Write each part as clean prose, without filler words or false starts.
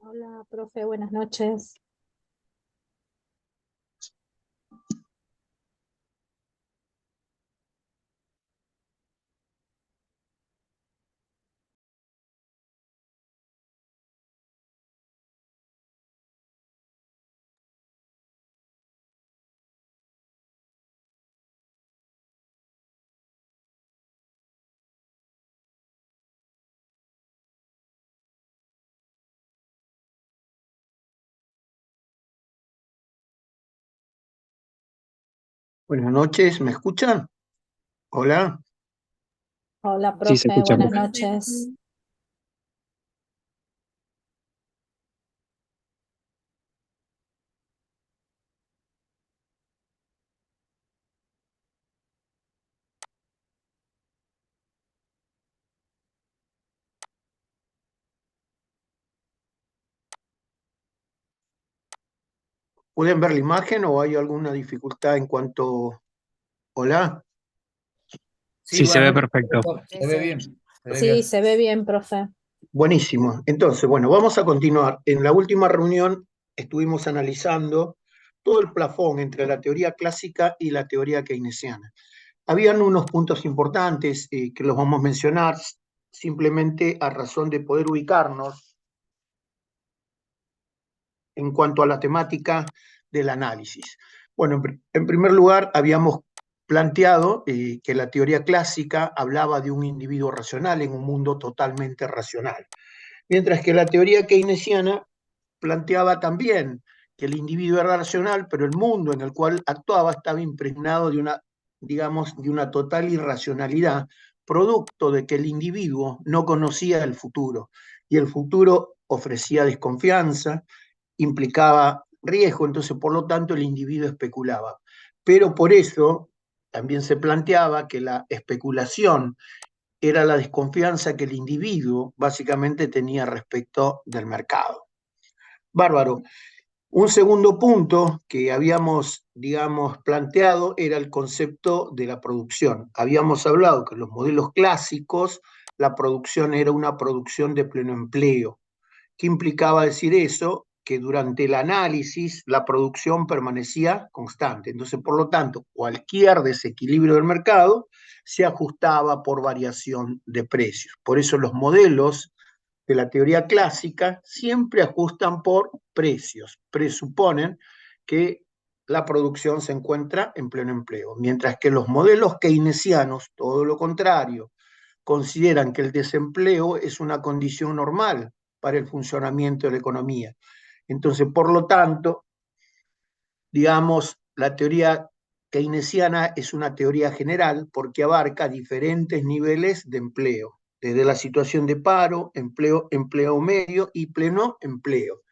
Hola, profe, buenas noches. Buenas noches, ¿me escuchan? Hola. Hola, Sí, se profe, escucha, buenas profe. noches. ¿Pueden ver la imagen o hay alguna dificultad en cuanto... Hola. Sí, se ve perfecto. Se ve bien, se ve Sí, bien. se ve bien, profe. Buenísimo. Entonces, bueno, vamos a continuar. En la última reunión estuvimos analizando todo el plafón entre la teoría clásica y la teoría keynesiana. Habían unos puntos importantes que los vamos a mencionar simplemente a razón de poder ubicarnos en cuanto a la temática del análisis. Bueno, en primer lugar, habíamos planteado que la teoría clásica hablaba de un individuo racional en un mundo totalmente racional, mientras que la teoría keynesiana planteaba también que el individuo era racional, pero el mundo en el cual actuaba estaba impregnado de una, digamos, de una total irracionalidad, producto de que el individuo no conocía el futuro, y el futuro ofrecía desconfianza, implicaba riesgo, entonces por lo tanto el individuo especulaba. Pero por eso también se planteaba que la especulación era la desconfianza que el individuo básicamente tenía respecto del mercado. Bárbaro. Un segundo punto que habíamos, digamos, planteado era el concepto de la producción. Habíamos hablado que en los modelos clásicos la producción era una producción de pleno empleo. ¿Qué implicaba decir eso? Que durante el análisis la producción permanecía constante. Entonces, por lo tanto, cualquier desequilibrio del mercado se ajustaba por variación de precios. Por eso los modelos de la teoría clásica siempre ajustan por precios, presuponen que la producción se encuentra en pleno empleo, mientras que los modelos keynesianos, todo lo contrario, consideran que el desempleo es una condición normal para el funcionamiento de la economía. Entonces, por lo tanto, digamos, la teoría keynesiana es una teoría general porque abarca diferentes niveles de empleo, desde la situación de paro, empleo, empleo medio y pleno empleo.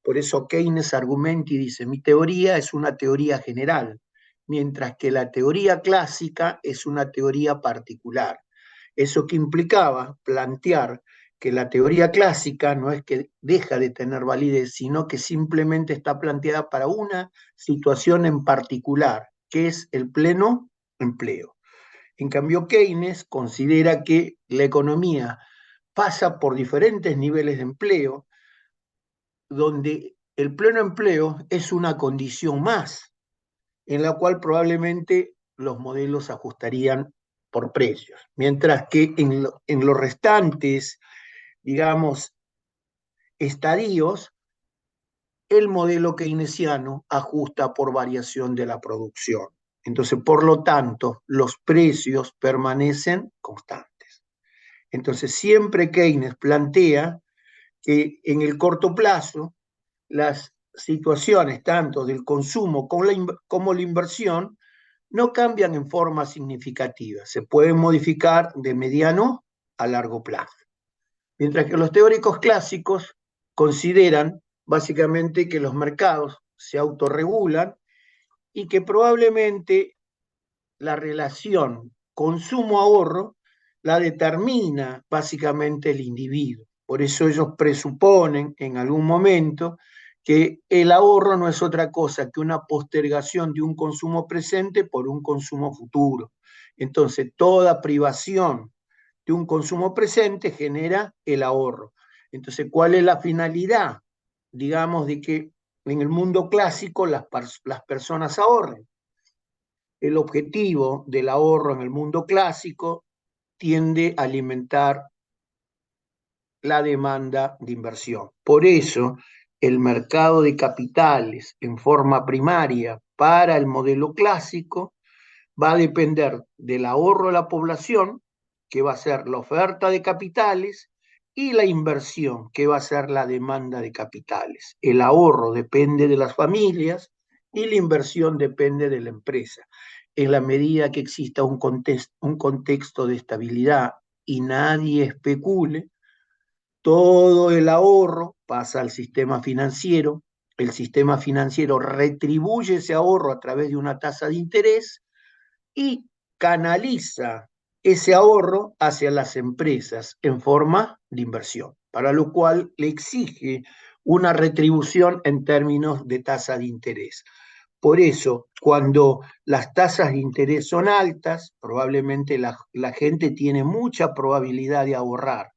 Por eso Keynes argumenta y dice, mi teoría es una teoría general, mientras que la teoría clásica es una teoría particular. Eso que implicaba plantear que la teoría clásica no es que deja de tener validez, sino que simplemente está planteada para una situación en particular, que es el pleno empleo. En cambio, Keynes considera que la economía pasa por diferentes niveles de empleo, donde el pleno empleo es una condición más, en la cual probablemente los modelos ajustarían por precios, mientras que en los restantes, digamos, estadios, el modelo keynesiano ajusta por variación de la producción. Entonces, por lo tanto, los precios permanecen constantes. Entonces, siempre Keynes plantea que en el corto plazo las situaciones tanto del consumo como la inversión no cambian en forma significativa, se pueden modificar de mediano a largo plazo. Mientras que los teóricos clásicos consideran básicamente que los mercados se autorregulan y que probablemente la relación consumo-ahorro la determina básicamente el individuo. Por eso ellos presuponen en algún momento que el ahorro no es otra cosa que una postergación de un consumo presente por un consumo futuro. Entonces, toda privación de un consumo presente genera el ahorro. Entonces, ¿cuál es la finalidad digamos, de que en el mundo clásico las personas ahorren. El objetivo del ahorro en el mundo clásico tiende a alimentar la demanda de inversión. Por eso, el mercado de capitales en forma primaria para el modelo clásico va a depender del ahorro de la población, que va a ser la oferta de capitales, y la inversión, que va a ser la demanda de capitales. El ahorro depende de las familias y la inversión depende de la empresa. En la medida que exista un contexto de estabilidad y nadie especule, todo el ahorro pasa al sistema financiero, el sistema financiero retribuye ese ahorro a través de una tasa de interés y canaliza ese ahorro hacia las empresas en forma de inversión, para lo cual le exige una retribución en términos de tasa de interés. Por eso, cuando las tasas de interés son altas, probablemente la gente tiene mucha probabilidad de ahorrar,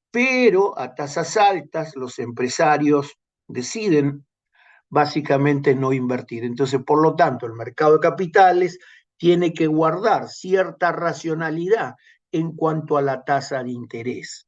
pero a tasas altas los empresarios deciden básicamente no invertir. Entonces, por lo tanto, el mercado de capitales tiene que guardar cierta racionalidad en cuanto a la tasa de interés.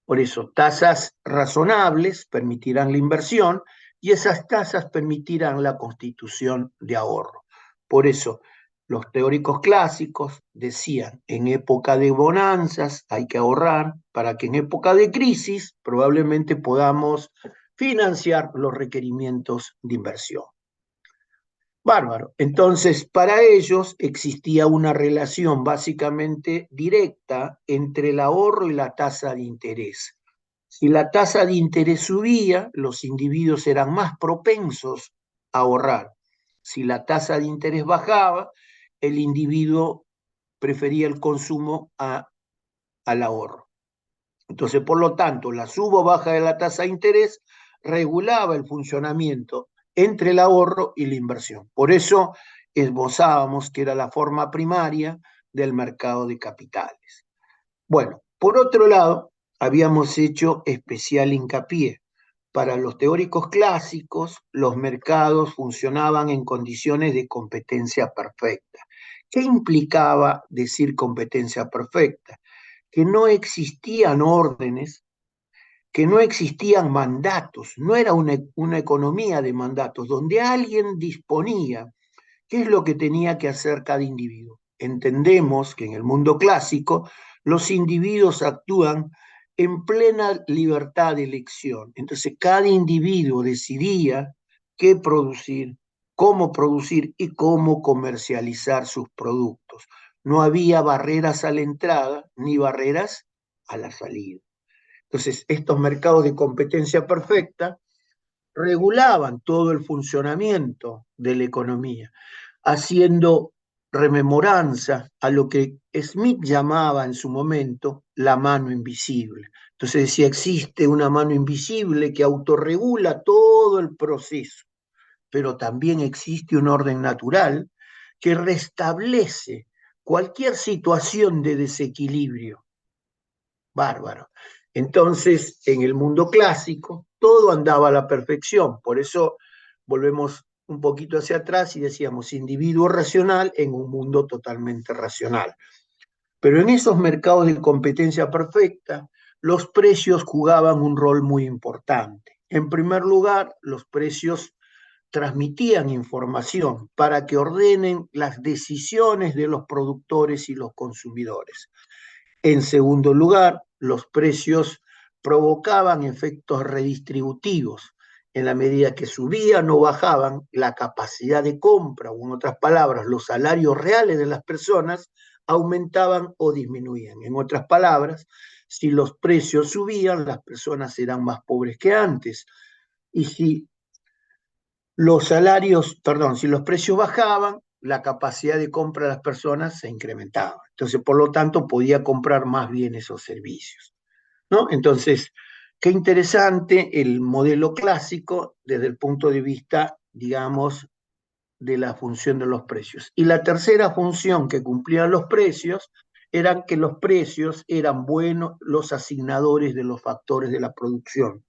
Por eso, tasas razonables permitirán la inversión y esas tasas permitirán la constitución de ahorro. Por eso, los teóricos clásicos decían, en época de bonanzas hay que ahorrar para que en época de crisis probablemente podamos financiar los requerimientos de inversión. Bárbaro. Entonces, para ellos existía una relación básicamente directa entre el ahorro y la tasa de interés. Si la tasa de interés subía, los individuos eran más propensos a ahorrar. Si la tasa de interés bajaba, el individuo prefería el consumo al ahorro. Entonces, por lo tanto, la suba o baja de la tasa de interés regulaba el funcionamiento entre el ahorro y la inversión. Por eso esbozábamos que era la forma primaria del mercado de capitales. Bueno, por otro lado, habíamos hecho especial hincapié. Para los teóricos clásicos, los mercados funcionaban en condiciones de competencia perfecta. ¿Qué implicaba decir competencia perfecta? Que no existían órdenes, que no existían mandatos, no era una economía de mandatos, donde alguien disponía qué es lo que tenía que hacer cada individuo. Entendemos que en el mundo clásico los individuos actúan en plena libertad de elección. Entonces cada individuo decidía qué producir, y cómo comercializar sus productos. No había barreras a la entrada ni barreras a la salida. Entonces, estos mercados de competencia perfecta regulaban todo el funcionamiento de la economía, haciendo rememoranza a lo que Smith llamaba en su momento la mano invisible. Entonces decía, existe una mano invisible que autorregula todo el proceso, pero también existe un orden natural que restablece cualquier situación de desequilibrio. Bárbaro. Entonces, en el mundo clásico, todo andaba a la perfección. Por eso volvemos un poquito hacia atrás y decíamos individuo racional en un mundo totalmente racional. Pero en esos mercados de competencia perfecta, los precios jugaban un rol muy importante. En primer lugar, los precios transmitían información para que ordenen las decisiones de los productores y los consumidores. En segundo lugar, los precios provocaban efectos redistributivos. En la medida que subían o bajaban, la capacidad de compra, o en otras palabras, los salarios reales de las personas, aumentaban o disminuían. En otras palabras, si los precios subían, las personas eran más pobres que antes. Y si si los precios bajaban, la capacidad de compra de las personas se incrementaba. Entonces, por lo tanto, podía comprar más bienes o servicios, ¿no? Entonces, qué interesante el modelo clásico desde el punto de vista, digamos, de la función de los precios. Y la tercera función que cumplían los precios era que los precios eran buenos los asignadores de los factores de la producción,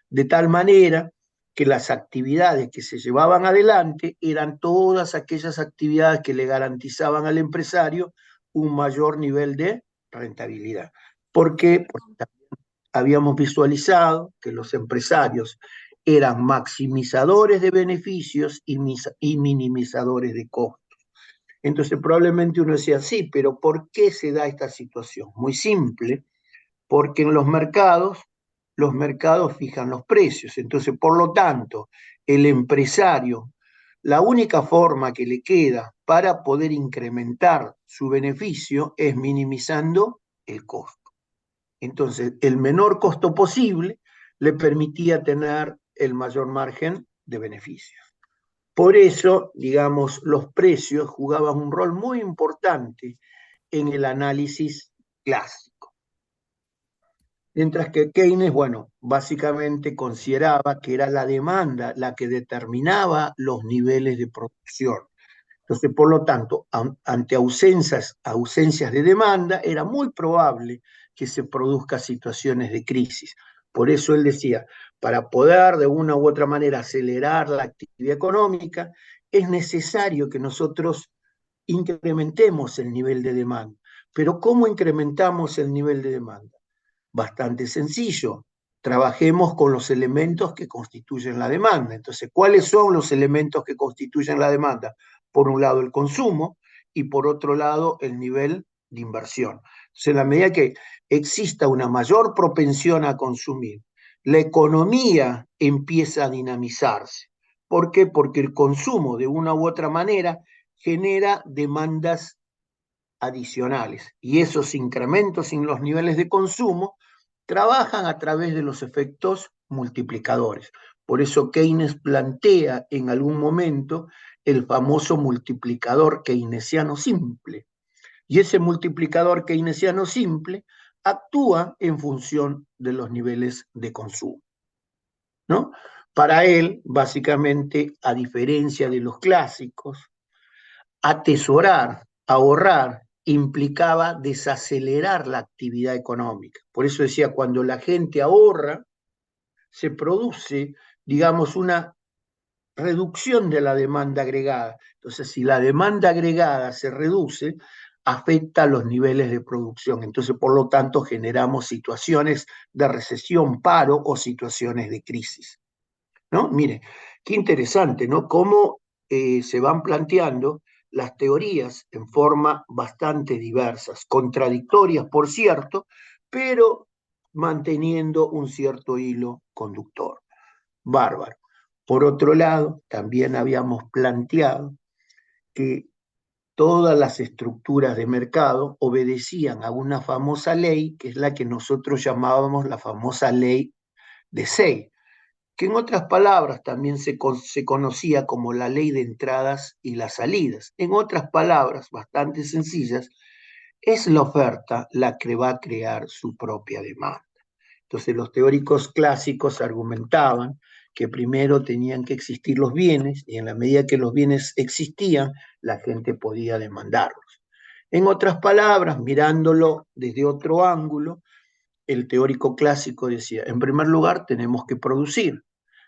de tal manera que las actividades que se llevaban adelante eran todas aquellas actividades que le garantizaban al empresario un mayor nivel de rentabilidad. ¿Por qué? Porque también habíamos visualizado que los empresarios eran maximizadores de beneficios y minimizadores de costos. Entonces probablemente uno decía, sí, pero ¿por qué se da esta situación? Muy simple, porque en los mercados fijan los precios. Entonces, por lo tanto, el empresario, la única forma que le queda para poder incrementar su beneficio es minimizando el costo. Entonces, el menor costo posible le permitía tener el mayor margen de beneficios. Por eso, digamos, los precios jugaban un rol muy importante en el análisis clásico. Mientras que Keynes, bueno, básicamente consideraba que era la demanda la que determinaba los niveles de producción. Entonces, por lo tanto, ante ausencias de demanda, era muy probable que se produzcan situaciones de crisis. Por eso él decía, para poder de una u otra manera acelerar la actividad económica, es necesario que nosotros incrementemos el nivel de demanda. Pero ¿cómo incrementamos el nivel de demanda? Bastante sencillo. Trabajemos con los elementos que constituyen la demanda. Entonces, ¿cuáles son los elementos que constituyen la demanda? Por un lado, el consumo y por otro lado, el nivel de inversión. Entonces, en la medida que exista una mayor propensión a consumir, la economía empieza a dinamizarse. ¿Por qué? Porque el consumo, de una u otra manera, genera demandas adicionales y esos incrementos en los niveles de consumo trabajan a través de los efectos multiplicadores. Por eso Keynes plantea en algún momento el famoso multiplicador keynesiano simple. Y ese multiplicador keynesiano simple actúa en función de los niveles de consumo, ¿no? Para él, básicamente, a diferencia de los clásicos, atesorar, ahorrar, implicaba desacelerar la actividad económica. Por eso decía, cuando la gente ahorra, se produce, digamos, una reducción de la demanda agregada. Entonces, si la demanda agregada se reduce, afecta a los niveles de producción. Entonces, por lo tanto, generamos situaciones de recesión, paro o situaciones de crisis, ¿no? Mire, qué interesante, ¿no? Cómo se van planteando las teorías en forma bastante diversas, contradictorias, por cierto, pero manteniendo un cierto hilo conductor. Bárbaro. Por otro lado, también habíamos planteado que todas las estructuras de mercado obedecían a una famosa ley, que es la que nosotros llamábamos la famosa ley de Say, que en otras palabras también se conocía como la ley de entradas y las salidas. En otras palabras, bastante sencillas, es la oferta la que va a crear su propia demanda. Entonces los teóricos clásicos argumentaban que primero tenían que existir los bienes y en la medida que los bienes existían, la gente podía demandarlos. En otras palabras, mirándolo desde otro ángulo, el teórico clásico decía, en primer lugar, tenemos que producir.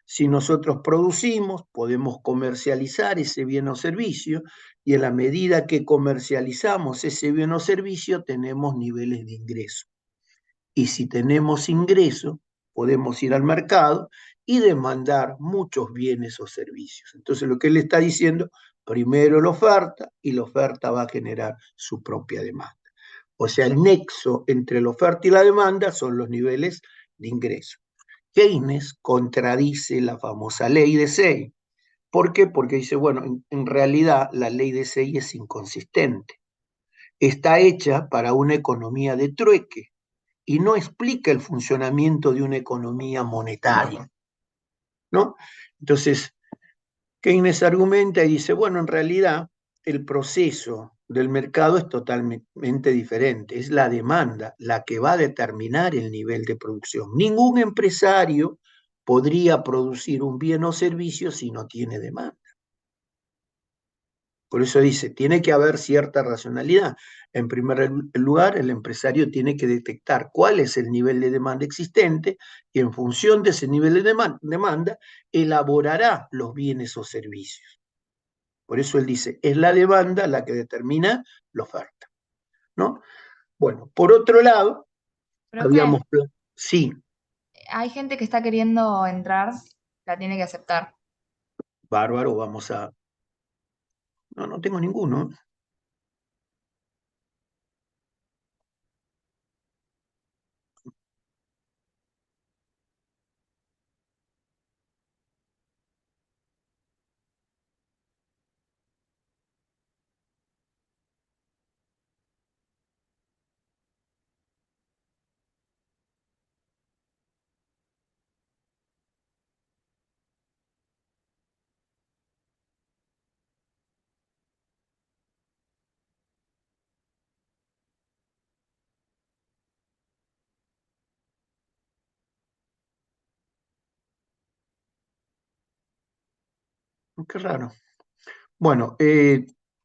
Si nosotros producimos, podemos comercializar ese bien o servicio, y en la medida que comercializamos ese bien o servicio, tenemos niveles de ingreso. Y si tenemos ingreso, podemos ir al mercado y demandar muchos bienes o servicios. Entonces, lo que él está diciendo, primero la oferta, y la oferta va a generar su propia demanda. O sea, el nexo entre la oferta y la demanda son los niveles de ingreso. Keynes contradice la famosa ley de Say. ¿Por qué? Porque dice, bueno, en realidad la ley de Say es inconsistente. Está hecha para una economía de trueque y no explica el funcionamiento de una economía monetaria, ¿no? Entonces, Keynes argumenta y dice, bueno, en realidad el proceso del mercado es totalmente diferente, es la demanda la que va a determinar el nivel de producción. Ningún empresario podría producir un bien o servicio si no tiene demanda. Por eso dice, tiene que haber cierta racionalidad. En primer lugar, el empresario tiene que detectar cuál es el nivel de demanda existente y en función de ese nivel de demanda, elaborará los bienes o servicios. Por eso él dice, es la demanda la que determina la oferta, ¿no? Bueno, por otro lado, Profe, habíamos... Sí, hay gente que está queriendo entrar, la tiene que aceptar. bárbaro, vamos a... No, no tengo ninguno. Qué raro. Bueno,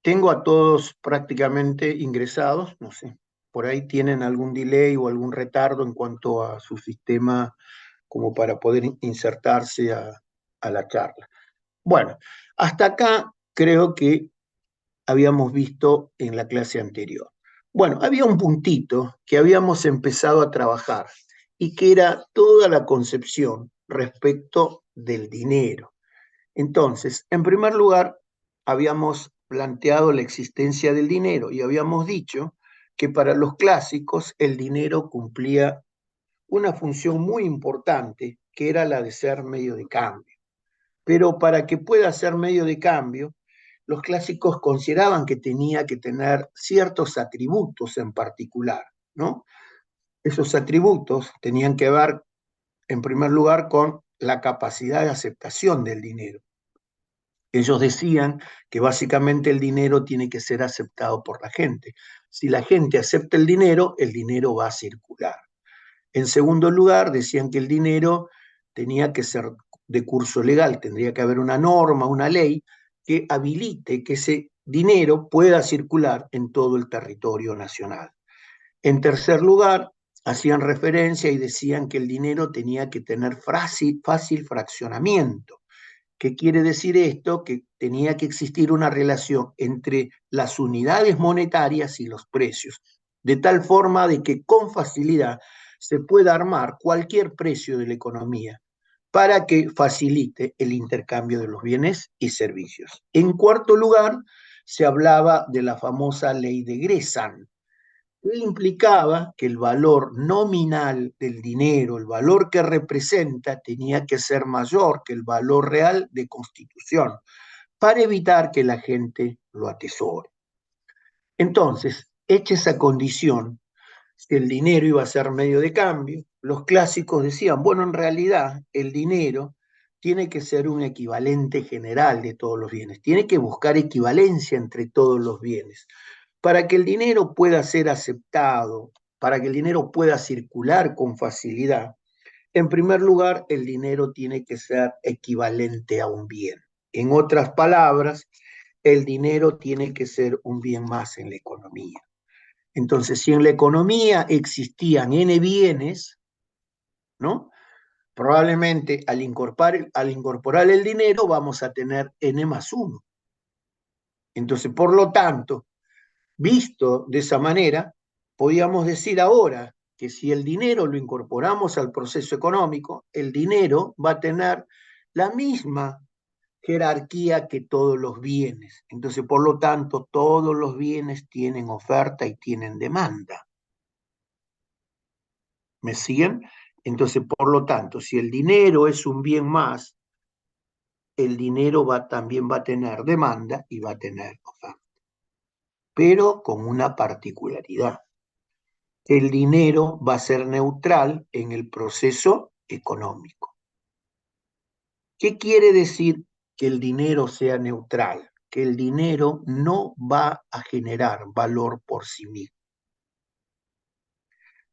tengo a todos prácticamente ingresados, no sé, por ahí tienen algún delay o algún retardo en cuanto a su sistema como para poder insertarse a la charla. Bueno, hasta acá creo que habíamos visto en la clase anterior. Bueno, había un puntito que habíamos empezado a trabajar y que era toda la concepción respecto del dinero. Entonces, en primer lugar, habíamos planteado la existencia del dinero y habíamos dicho que para los clásicos el dinero cumplía una función muy importante, que era la de ser medio de cambio. Pero para que pueda ser medio de cambio, los clásicos consideraban que tenía que tener ciertos atributos en particular, ¿no? Esos atributos tenían que ver, en primer lugar, con la capacidad de aceptación del dinero. Ellos decían que básicamente el dinero tiene que ser aceptado por la gente. Si la gente acepta el dinero va a circular. En segundo lugar, decían que el dinero tenía que ser de curso legal, tendría que haber una norma, una ley que habilite que ese dinero pueda circular en todo el territorio nacional. En tercer lugar, hacían referencia y decían que el dinero tenía que tener fácil fraccionamiento. ¿Qué quiere decir esto? Que tenía que existir una relación entre las unidades monetarias y los precios, de tal forma de que con facilidad se pueda armar cualquier precio de la economía para que facilite el intercambio de los bienes y servicios. En cuarto lugar, se hablaba de la famosa ley de Gresan, que implicaba que el valor nominal del dinero, el valor que representa, tenía que ser mayor que el valor real de constitución, para evitar que la gente lo atesore. Entonces, hecha esa condición, si el dinero iba a ser medio de cambio, los clásicos decían, bueno, en realidad el dinero tiene que ser un equivalente general de todos los bienes, tiene que buscar equivalencia entre todos los bienes. Para que el dinero pueda ser aceptado, para que el dinero pueda circular con facilidad, en primer lugar, el dinero tiene que ser equivalente a un bien. En otras palabras, el dinero tiene que ser un bien más en la economía. Entonces, si en la economía existían N bienes, ¿no? Probablemente al incorporar el dinero vamos a tener N más 1. Entonces, por lo tanto, visto de esa manera, podríamos decir ahora que si el dinero lo incorporamos al proceso económico, el dinero va a tener la misma jerarquía que todos los bienes. Entonces, por lo tanto, todos los bienes tienen oferta y tienen demanda. ¿Me siguen? Entonces, por lo tanto, si el dinero es un bien más, el dinero también va a tener demanda y va a tener oferta. Pero con una particularidad. El dinero va a ser neutral en el proceso económico. ¿Qué quiere decir que el dinero sea neutral? Que el dinero no va a generar valor por sí mismo,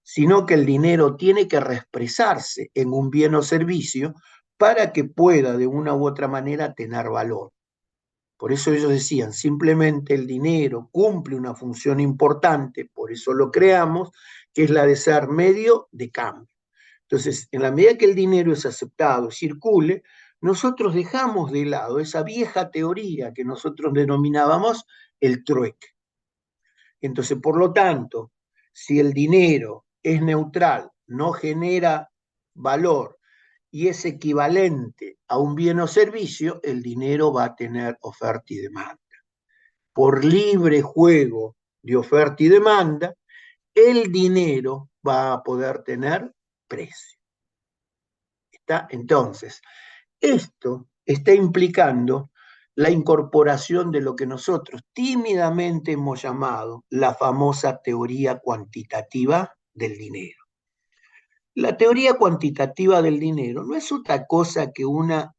sino que el dinero tiene que expresarse en un bien o servicio para que pueda de una u otra manera tener valor. Por eso ellos decían, simplemente el dinero cumple una función importante, por eso lo creamos, que es la de ser medio de cambio. Entonces, en la medida que el dinero es aceptado, circule, nosotros dejamos de lado esa vieja teoría que nosotros denominábamos el trueque. Entonces, por lo tanto, si el dinero es neutral, no genera valor y es equivalente a un bien o servicio, el dinero va a tener oferta y demanda. Por libre juego de oferta y demanda, el dinero va a poder tener precio. ¿Está? Entonces, esto está implicando la incorporación de lo que nosotros tímidamente hemos llamado la famosa teoría cuantitativa del dinero. La teoría cuantitativa del dinero no es otra cosa que una,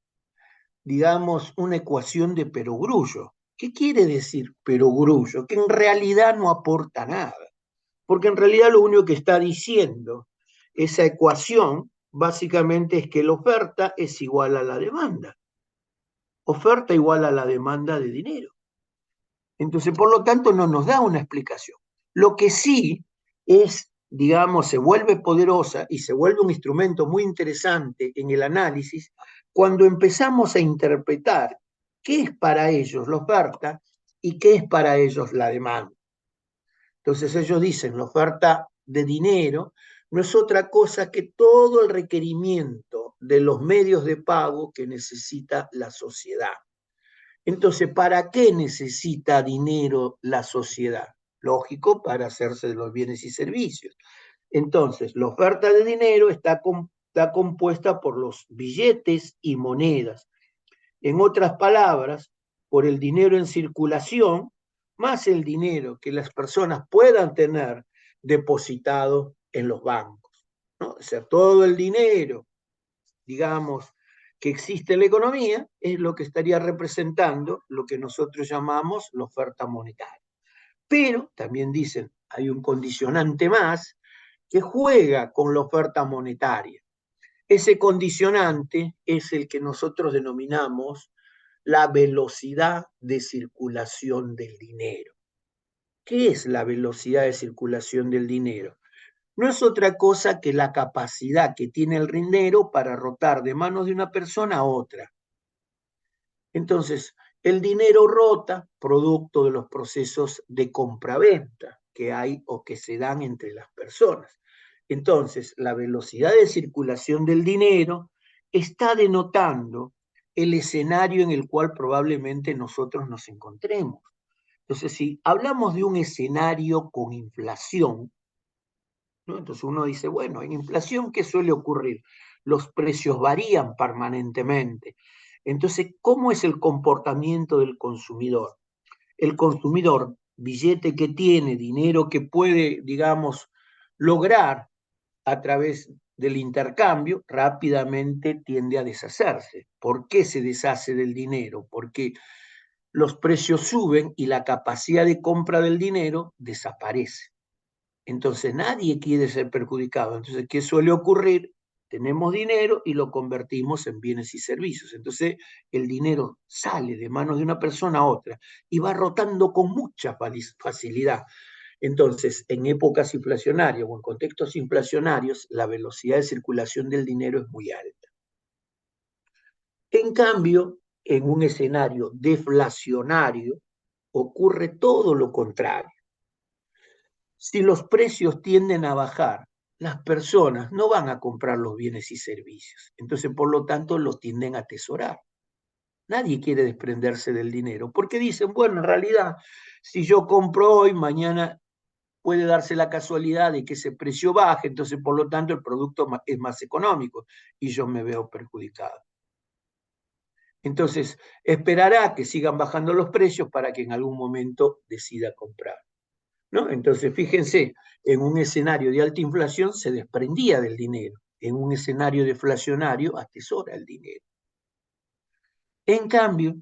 digamos, una ecuación de perogrullo. ¿Qué quiere decir perogrullo? Que en realidad no aporta nada, porque en realidad lo único que está diciendo esa ecuación básicamente es que la oferta es igual a la demanda. Oferta igual a la demanda de dinero. Entonces, por lo tanto, no nos da una explicación. Lo que sí es, digamos, se vuelve poderosa y se vuelve un instrumento muy interesante en el análisis cuando empezamos a interpretar qué es para ellos la oferta y qué es para ellos la demanda. Entonces ellos dicen, la oferta de dinero no es otra cosa que todo el requerimiento de los medios de pago que necesita la sociedad. Entonces, ¿para qué necesita dinero la sociedad? Lógico, para hacerse de los bienes y servicios. Entonces, la oferta de dinero está compuesta por los billetes y monedas. En otras palabras, por el dinero en circulación, más el dinero que las personas puedan tener depositado en los bancos, ¿no? O sea, todo el dinero, digamos, que existe en la economía es lo que estaría representando lo que nosotros llamamos la oferta monetaria. Pero también dicen, hay un condicionante más que juega con la oferta monetaria. Ese condicionante es el que nosotros denominamos la velocidad de circulación del dinero. ¿Qué es la velocidad de circulación del dinero? No es otra cosa que la capacidad que tiene el dinero para rotar de manos de una persona a otra. Entonces, el dinero rota producto de los procesos de compra-venta que hay o que se dan entre las personas. Entonces, la velocidad de circulación del dinero está denotando el escenario en el cual probablemente nosotros nos encontremos. Entonces, si hablamos de un escenario con inflación, ¿no? Entonces uno dice, bueno, en inflación, ¿qué suele ocurrir? Los precios varían permanentemente. Entonces, ¿cómo es el comportamiento del consumidor? El consumidor, billete que tiene, dinero que puede, digamos, lograr a través del intercambio, rápidamente tiende a deshacerse. ¿Por qué se deshace del dinero? Porque los precios suben y la capacidad de compra del dinero desaparece. Entonces nadie quiere ser perjudicado. Entonces, ¿qué suele ocurrir? Tenemos dinero y lo convertimos en bienes y servicios. Entonces, el dinero sale de manos de una persona a otra y va rotando con mucha facilidad. Entonces, en épocas inflacionarias o en contextos inflacionarios, la velocidad de circulación del dinero es muy alta. En cambio, en un escenario deflacionario, ocurre todo lo contrario. Si los precios tienden a bajar, las personas no van a comprar los bienes y servicios. Entonces, por lo tanto, los tienden a atesorar. Nadie quiere desprenderse del dinero porque dicen, bueno, en realidad, si yo compro hoy, mañana puede darse la casualidad de que ese precio baje, entonces, por lo tanto, el producto es más económico y yo me veo perjudicado. Entonces, esperará que sigan bajando los precios para que en algún momento decida comprar, ¿no? Entonces, fíjense, en un escenario de alta inflación se desprendía del dinero, en un escenario deflacionario atesora el dinero. En cambio,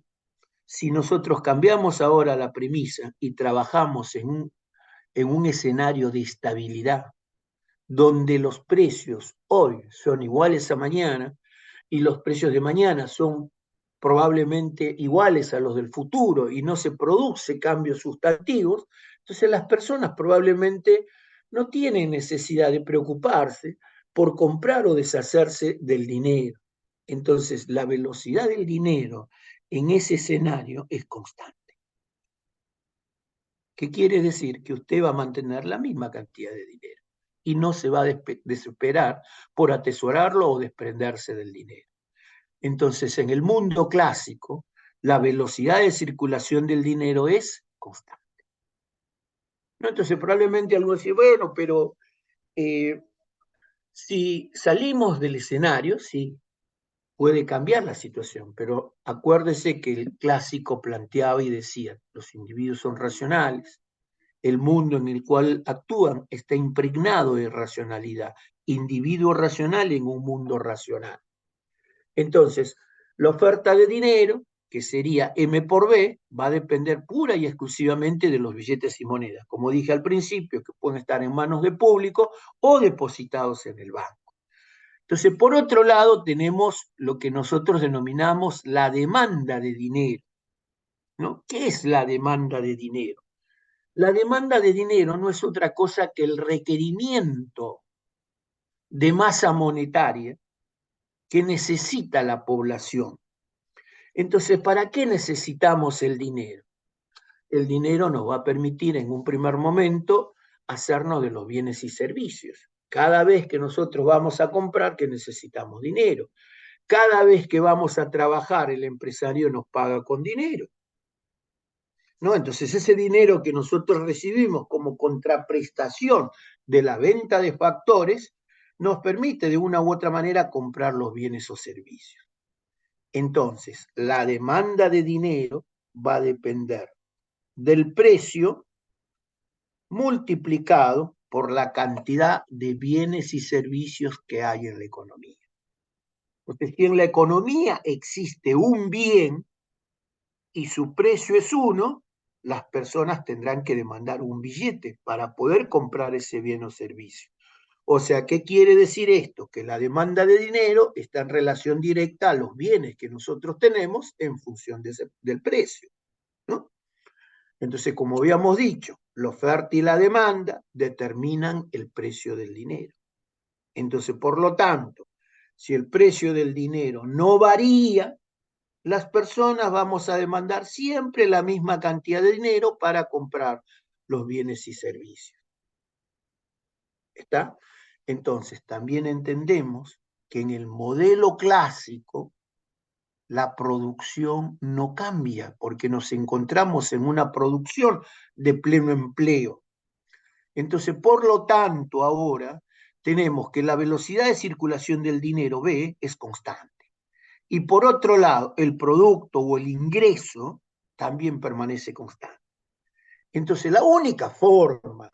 si nosotros cambiamos ahora la premisa y trabajamos en un escenario de estabilidad, donde los precios hoy son iguales a mañana y los precios de mañana son probablemente iguales a los del futuro y no se produce cambios sustantivos, entonces las personas probablemente no tienen necesidad de preocuparse por comprar o deshacerse del dinero. Entonces la velocidad del dinero en ese escenario es constante. ¿Qué quiere decir? Que usted va a mantener la misma cantidad de dinero y no se va a desesperar por atesorarlo o desprenderse del dinero. Entonces, en el mundo clásico, la velocidad de circulación del dinero es constante. ¿No? Entonces, probablemente algo dice, bueno, pero si salimos del escenario, sí, puede cambiar la situación, pero acuérdese que el clásico planteaba y decía, los individuos son racionales, el mundo en el cual actúan está impregnado de racionalidad, individuo racional en un mundo racional. Entonces, la oferta de dinero, que sería M por B, va a depender pura y exclusivamente de los billetes y monedas, como dije al principio, que pueden estar en manos de público o depositados en el banco. Entonces, por otro lado, tenemos lo que nosotros denominamos la demanda de dinero, ¿no? ¿Qué es la demanda de dinero? La demanda de dinero no es otra cosa que el requerimiento de masa monetaria que necesita la población. Entonces, ¿para qué necesitamos el dinero? El dinero nos va a permitir en un primer momento hacernos de los bienes y servicios. Cada vez que nosotros vamos a comprar, que necesitamos dinero. Cada vez que vamos a trabajar, el empresario nos paga con dinero. ¿No? Entonces, ese dinero que nosotros recibimos como contraprestación de la venta de factores nos permite de una u otra manera comprar los bienes o servicios. Entonces, la demanda de dinero va a depender del precio multiplicado por la cantidad de bienes y servicios que hay en la economía. Entonces, si en la economía existe un bien y su precio es 1, las personas tendrán que demandar un billete para poder comprar ese bien o servicio. O sea, ¿qué quiere decir esto? Que la demanda de dinero está en relación directa a los bienes que nosotros tenemos en función del precio, ¿no? Entonces, como habíamos dicho, la oferta y la demanda determinan el precio del dinero. Entonces, por lo tanto, si el precio del dinero no varía, las personas vamos a demandar siempre la misma cantidad de dinero para comprar los bienes y servicios. ¿Está? Entonces, también entendemos que en el modelo clásico la producción no cambia, porque nos encontramos en una producción de pleno empleo. Entonces, por lo tanto, ahora tenemos que la velocidad de circulación del dinero B es constante. Y por otro lado, el producto o el ingreso también permanece constante. Entonces, la única forma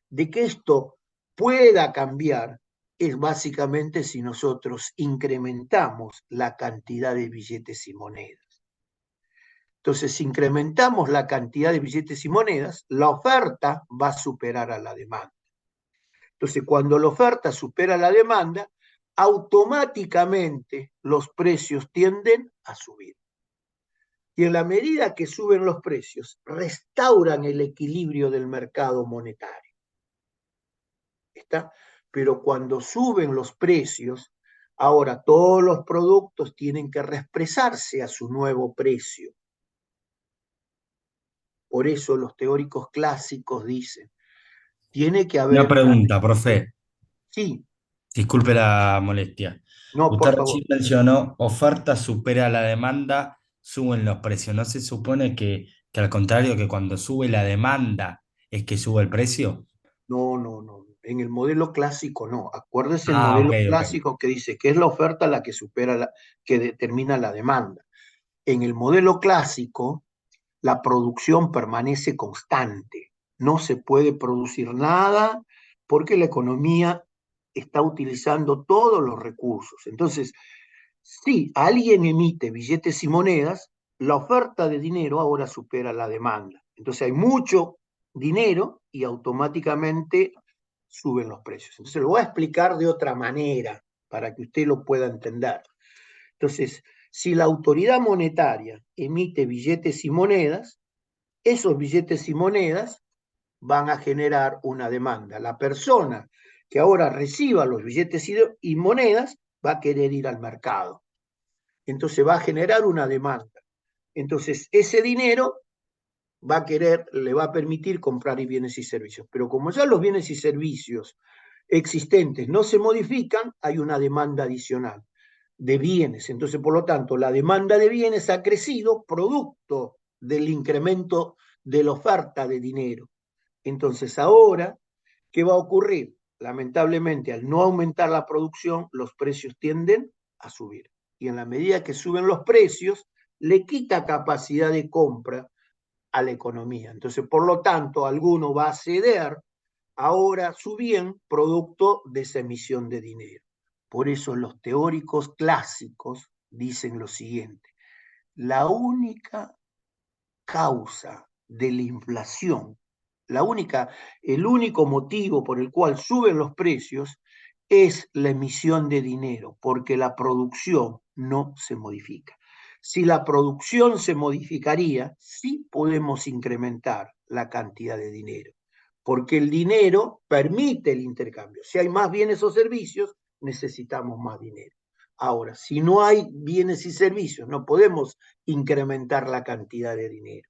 de que esto pueda cambiar es básicamente si nosotros incrementamos la cantidad de billetes y monedas. Entonces, si incrementamos la cantidad de billetes y monedas, la oferta va a superar a la demanda. Entonces, cuando la oferta supera la demanda, automáticamente los precios tienden a subir. Y en la medida que suben los precios, restauran el equilibrio del mercado monetario. ¿Está? Pero cuando suben los precios, ahora todos los productos tienen que reexpresarse a su nuevo precio. Por eso los teóricos clásicos dicen, tiene que haber... Una pregunta, profe. Sí, Disculpe la molestia. no, Usted por favor. recién mencionó, oferta supera la demanda, suben los precios. ¿No se supone que al contrario, que cuando sube la demanda es que sube el precio? No, no, no. En el modelo clásico no. Acuérdese el Ah, modelo ok, ok. clásico que dice que es la oferta la que supera, que determina la demanda. En el modelo clásico, la producción permanece constante. No se puede producir nada porque la economía está utilizando todos los recursos. Entonces, si alguien emite billetes y monedas, la oferta de dinero ahora supera la demanda. Entonces hay mucho dinero y automáticamente suben los precios. Entonces lo voy a explicar de otra manera para que usted lo pueda entender. Entonces, Si la autoridad monetaria emite billetes y monedas, esos billetes y monedas van a generar una demanda. La persona que ahora reciba los billetes y monedas va a querer ir al mercado. Entonces va a generar una demanda. Entonces ese dinero le va a permitir comprar bienes y servicios. Pero como ya los bienes y servicios existentes no se modifican, hay una demanda adicional de bienes. Entonces, por lo tanto, la demanda de bienes ha crecido producto del incremento de la oferta de dinero. Entonces, ahora, ¿qué va a ocurrir? Lamentablemente, al no aumentar la producción, los precios tienden a subir. Y en la medida que suben los precios, le quita capacidad de compra a la economía. Entonces, por lo tanto, alguno va a ceder ahora su bien producto de esa emisión de dinero. Por eso los teóricos clásicos dicen lo siguiente: la única causa de la inflación, el único motivo por el cual suben los precios es la emisión de dinero, porque la producción no se modifica. Si la producción se modificaría, sí podemos incrementar la cantidad de dinero, porque el dinero permite el intercambio. Si hay más bienes o servicios, necesitamos más dinero. Ahora, si no hay bienes y servicios, no podemos incrementar la cantidad de dinero.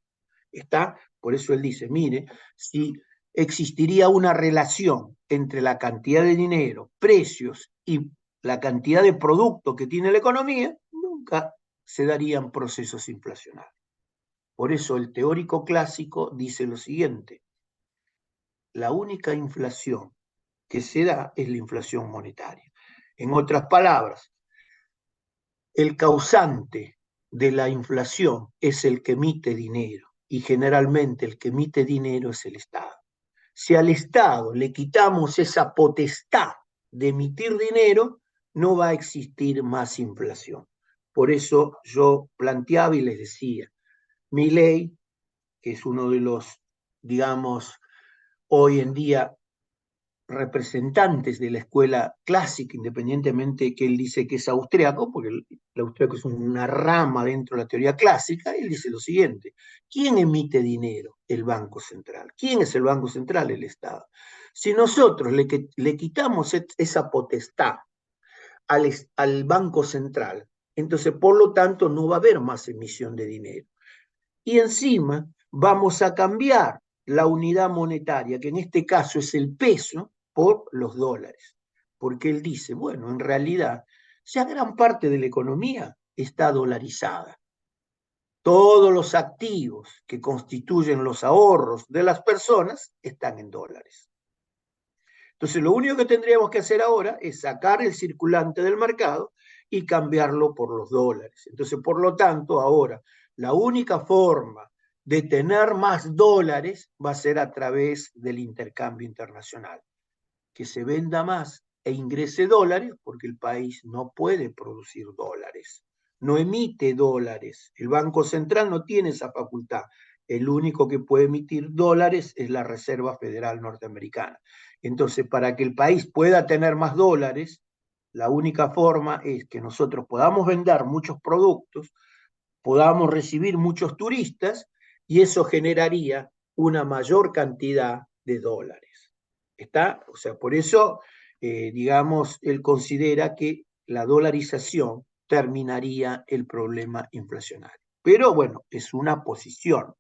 ¿Está? Por eso él dice, mire, si existiría una relación entre la cantidad de dinero, precios y la cantidad de producto que tiene la economía, nunca se darían procesos inflacionarios. Por eso el teórico clásico dice lo siguiente: la única inflación que se da es la inflación monetaria. En otras palabras, el causante de la inflación es el que emite dinero, y generalmente el que emite dinero es el Estado. Si al Estado le quitamos esa potestad de emitir dinero, no va a existir más inflación. Por eso yo planteaba y les decía, Milei, que es uno de los, digamos, hoy en día representantes de la escuela clásica, independientemente que él dice que es austriaco, porque el austriaco es una rama dentro de la teoría clásica, él dice lo siguiente: ¿quién emite dinero? El Banco Central. ¿Quién es el Banco Central? El Estado. Si nosotros le quitamos esa potestad al Banco Central, entonces por lo tanto no va a haber más emisión de dinero. Y encima vamos a cambiar la unidad monetaria, que en este caso es el peso, por los dólares. Porque él dice, bueno, en realidad, ya gran parte de la economía está dolarizada. Todos los activos que constituyen los ahorros de las personas están en dólares. Entonces, lo único que tendríamos que hacer ahora es sacar el circulante del mercado y cambiarlo por los dólares. Entonces, por lo tanto, ahora la única forma de tener más dólares va a ser a través del intercambio internacional. Que se venda más e ingrese dólares, porque el país no puede producir dólares, no emite dólares. El Banco Central no tiene esa facultad. El único que puede emitir dólares es la Reserva Federal Norteamericana. Entonces, para que el país pueda tener más dólares, la única forma es que nosotros podamos vender muchos productos, podamos recibir muchos turistas, y eso generaría una mayor cantidad de dólares. ¿Está? O sea, por eso, digamos, él considera que la dolarización terminaría el problema inflacionario. Pero bueno, es una posición.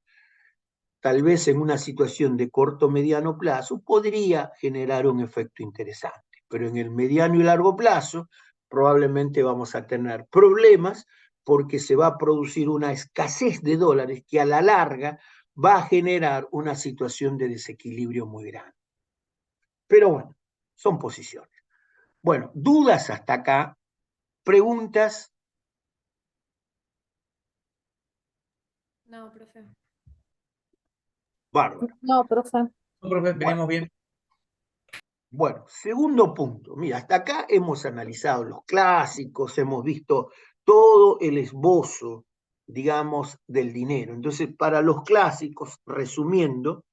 Tal vez en una situación de corto o mediano plazo podría generar un efecto interesante, pero en el mediano y largo plazo probablemente vamos a tener problemas, porque se va a producir una escasez de dólares que a la larga va a generar una situación de desequilibrio muy grande. Pero bueno, son posiciones. Bueno, dudas hasta acá, preguntas. No, profe. Bárbaro. No, profe. No, profe, venimos bien. Bueno, segundo punto. Mira, hasta acá hemos analizado los clásicos, hemos visto todo el esbozo, digamos, del dinero. Entonces, para los clásicos, resumiendo,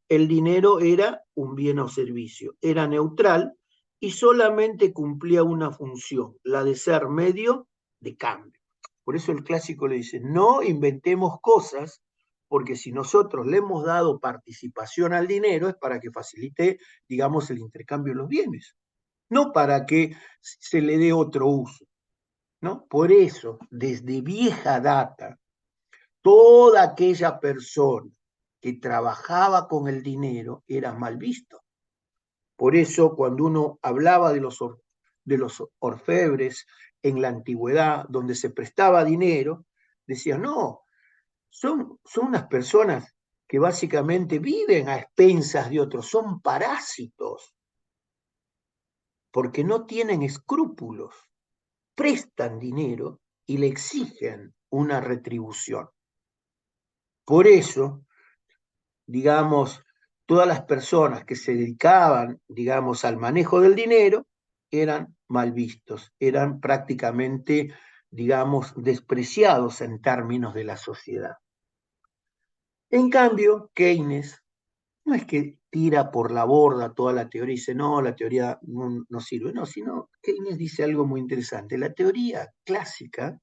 el dinero era un bien o servicio, era neutral y solamente cumplía una función, la de ser medio de cambio. Por eso el clásico le dice, no inventemos cosas, porque si nosotros le hemos dado participación al dinero es para que facilite, digamos, el intercambio de los bienes, no para que se le dé otro uso, ¿no? Por eso, desde vieja data, toda aquella persona que trabajaba con el dinero era mal visto. Por eso, cuando uno hablaba de los orfebres en la antigüedad, donde se prestaba dinero, decía, no, son unas personas que básicamente viven a expensas de otros, son parásitos, porque no tienen escrúpulos, prestan dinero y le exigen una retribución. Por eso, digamos, todas las personas que se dedicaban, digamos, al manejo del dinero eran mal vistos, eran prácticamente, digamos, despreciados en términos de la sociedad. En cambio, Keynes no es que tira por la borda toda la teoría y dice, no, la teoría no sirve, no, sino Keynes dice algo muy interesante. La teoría clásica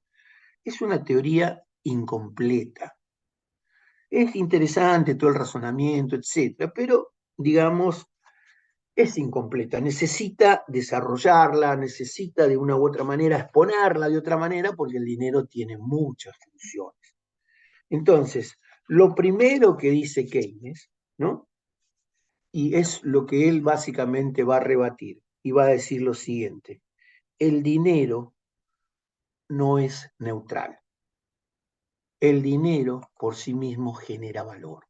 es una teoría incompleta. Es interesante todo el razonamiento, etcétera, pero, digamos, es incompleta. Necesita desarrollarla, necesita de una u otra manera exponerla de otra manera, porque el dinero tiene muchas funciones. Entonces, lo primero que dice Keynes, ¿no? Y es lo que él básicamente va a rebatir, y va a decir lo siguiente: el dinero no es neutral. El dinero por sí mismo genera valor.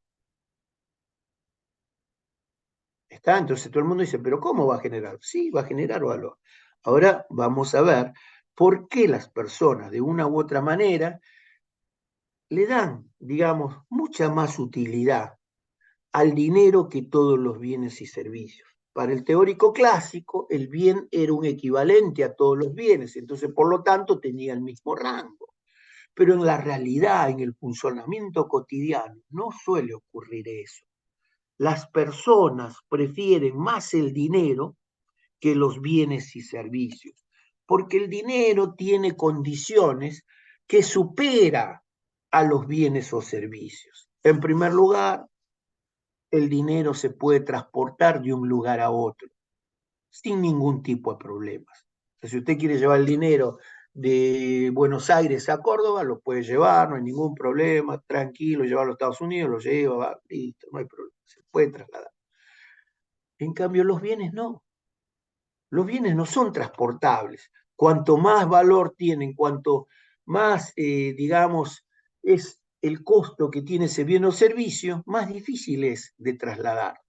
¿Está? Entonces todo el mundo dice, ¿pero cómo va a generar? Sí, va a generar valor. Ahora vamos a ver por qué las personas de una u otra manera le dan, digamos, mucha más utilidad al dinero que todos los bienes y servicios. Para el teórico clásico, el bien era un equivalente a todos los bienes, entonces por lo tanto tenía el mismo rango. Pero en la realidad, en el funcionamiento cotidiano, no suele ocurrir eso. Las personas prefieren más el dinero que los bienes y servicios, porque el dinero tiene condiciones que supera a los bienes o servicios. En primer lugar, el dinero se puede transportar de un lugar a otro sin ningún tipo de problemas. Entonces, si usted quiere llevar el dinero de Buenos Aires a Córdoba, lo puede llevar, no hay ningún problema, tranquilo, llevarlo a Estados Unidos, lo lleva, va, listo, no hay problema, se puede trasladar. En cambio, los bienes no. Los bienes no son transportables. Cuanto más valor tienen, cuanto más, digamos, es el costo que tiene ese bien o servicio, más difícil es de trasladar,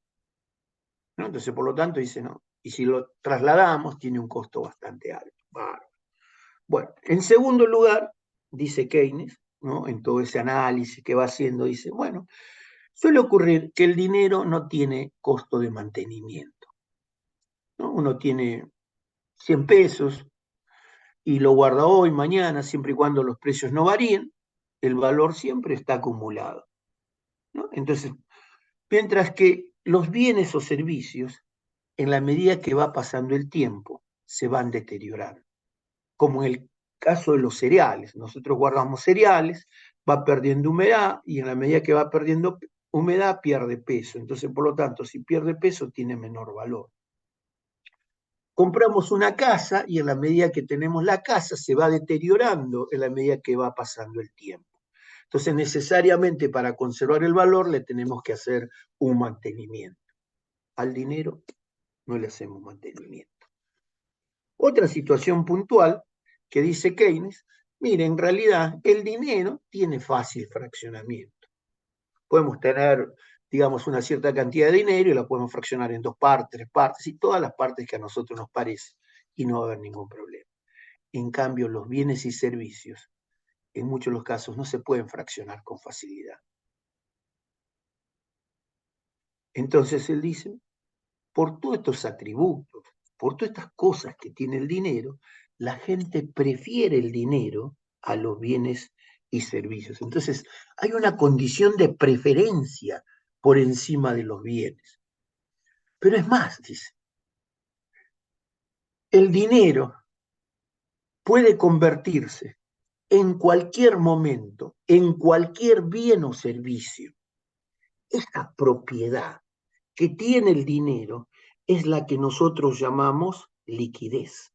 ¿no? Entonces, por lo tanto, dice no. Y si lo trasladamos, tiene un costo bastante alto. Bueno, en segundo lugar, dice Keynes, ¿no? En todo ese análisis que va haciendo, dice, bueno, suele ocurrir que el dinero no tiene costo de mantenimiento, ¿no? Uno tiene 100 pesos y lo guarda hoy, mañana, siempre y cuando los precios no varíen, el valor siempre está acumulado, ¿no? Entonces, mientras que los bienes o servicios, en la medida que va pasando el tiempo, se van deteriorando. Como en el caso de los cereales. Nosotros guardamos cereales, va perdiendo humedad y en la medida que va perdiendo humedad pierde peso. Entonces, por lo tanto, si pierde peso, tiene menor valor. Compramos una casa y en la medida que tenemos la casa se va deteriorando en la medida que va pasando el tiempo. Entonces, necesariamente para conservar el valor le tenemos que hacer un mantenimiento. Al dinero no le hacemos mantenimiento. Otra situación puntual que dice Keynes, mire, en realidad el dinero tiene fácil fraccionamiento. Podemos tener, digamos, una cierta cantidad de dinero y la podemos fraccionar en 2 partes, 3 partes, y todas las partes que a nosotros nos parece, y no va a haber ningún problema. En cambio, los bienes y servicios, en muchos de los casos, no se pueden fraccionar con facilidad. Entonces él dice, por todos estos atributos, por todas estas cosas que tiene el dinero, la gente prefiere el dinero a los bienes y servicios. Entonces, hay una condición de preferencia por encima de los bienes. Pero es más, dice, el dinero puede convertirse en cualquier momento, en cualquier bien o servicio. Esta propiedad que tiene el dinero es la que nosotros llamamos liquidez.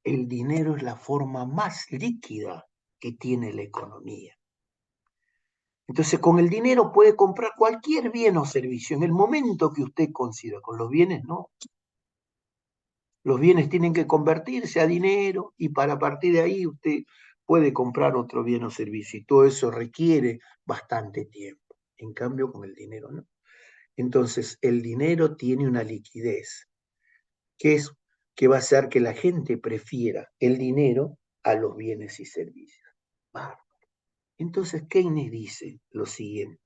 El dinero es la forma más líquida que tiene la economía. Entonces, con el dinero puede comprar cualquier bien o servicio en el momento que usted considera. Con los bienes, no. Los bienes tienen que convertirse a dinero y para partir de ahí usted puede comprar otro bien o servicio. Y todo eso requiere bastante tiempo. En cambio, con el dinero, no. Entonces, el dinero tiene una liquidez que va a hacer que la gente prefiera el dinero a los bienes y servicios. Bárbaro. Entonces, Keynes dice lo siguiente.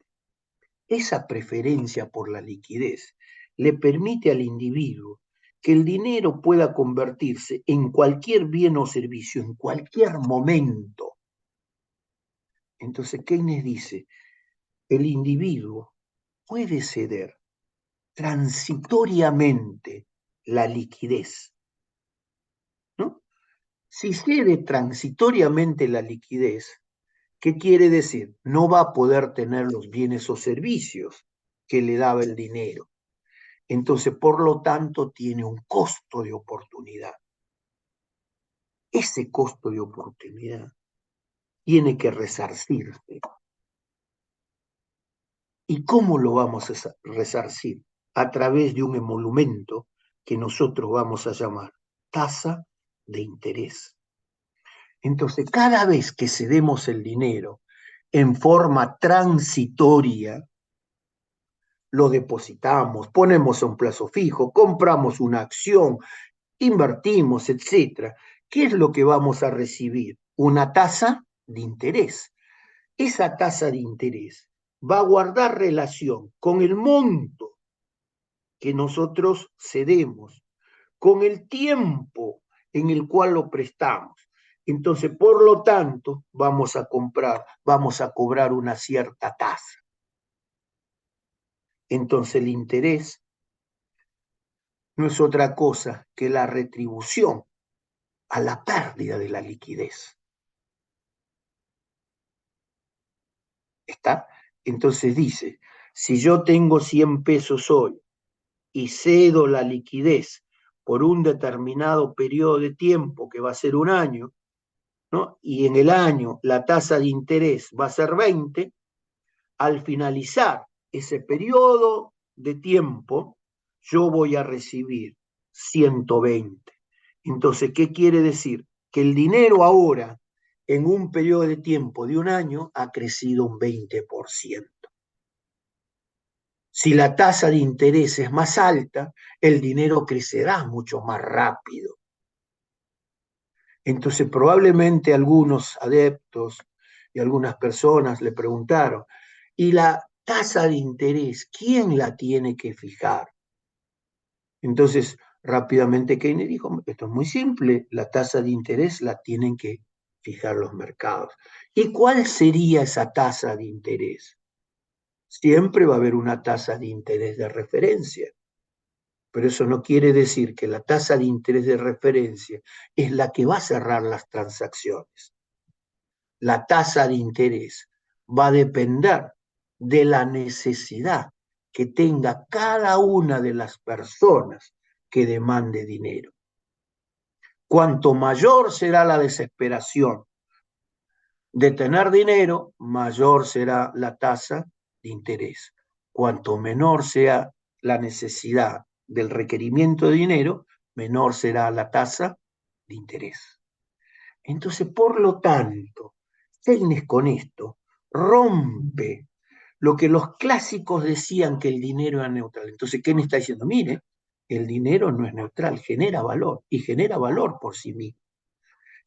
Esa preferencia por la liquidez le permite al individuo que el dinero pueda convertirse en cualquier bien o servicio, en cualquier momento. Entonces, Keynes dice, el individuo puede ceder transitoriamente la liquidez, ¿no? Si cede transitoriamente la liquidez, ¿qué quiere decir? No va a poder tener los bienes o servicios que le daba el dinero. Entonces, por lo tanto, tiene un costo de oportunidad. Ese costo de oportunidad tiene que resarcirse. ¿Y cómo lo vamos a resarcir? A través de un emolumento que nosotros vamos a llamar tasa de interés. Entonces, cada vez que cedemos el dinero en forma transitoria, lo depositamos, ponemos a un plazo fijo, compramos una acción, invertimos, etc. ¿Qué es lo que vamos a recibir? Una tasa de interés. Esa tasa de interés va a guardar relación con el monto que nosotros cedemos, con el tiempo en el cual lo prestamos. Entonces, por lo tanto, vamos a cobrar una cierta tasa. Entonces, el interés no es otra cosa que la retribución a la pérdida de la liquidez. ¿Está? Entonces dice, si yo tengo 100 pesos hoy y cedo la liquidez por un determinado periodo de tiempo, que va a ser un año, ¿no? Y en el año la tasa de interés va a ser 20, al finalizar ese periodo de tiempo, yo voy a recibir 120. Entonces, ¿qué quiere decir? Que el dinero ahora, en un periodo de tiempo de un año, ha crecido un 20%. Si la tasa de interés es más alta, el dinero crecerá mucho más rápido. Entonces, probablemente algunos adeptos y algunas personas le preguntaron, ¿y la tasa de interés, quién la tiene que fijar? Entonces, rápidamente Keynes dijo, esto es muy simple, la tasa de interés la tienen que fijar los mercados. ¿Y cuál sería esa tasa de interés? Siempre va a haber una tasa de interés de referencia, pero eso no quiere decir que la tasa de interés de referencia es la que va a cerrar las transacciones. La tasa de interés va a depender de la necesidad que tenga cada una de las personas que demande dinero. Cuanto mayor será la desesperación de tener dinero, mayor será la tasa de interés. Cuanto menor sea la necesidad del requerimiento de dinero, menor será la tasa de interés. Entonces, por lo tanto, Keynes con esto rompe lo que los clásicos decían que el dinero era neutral. Entonces, Keynes está diciendo, mire, el dinero no es neutral, genera valor y genera valor por sí mismo.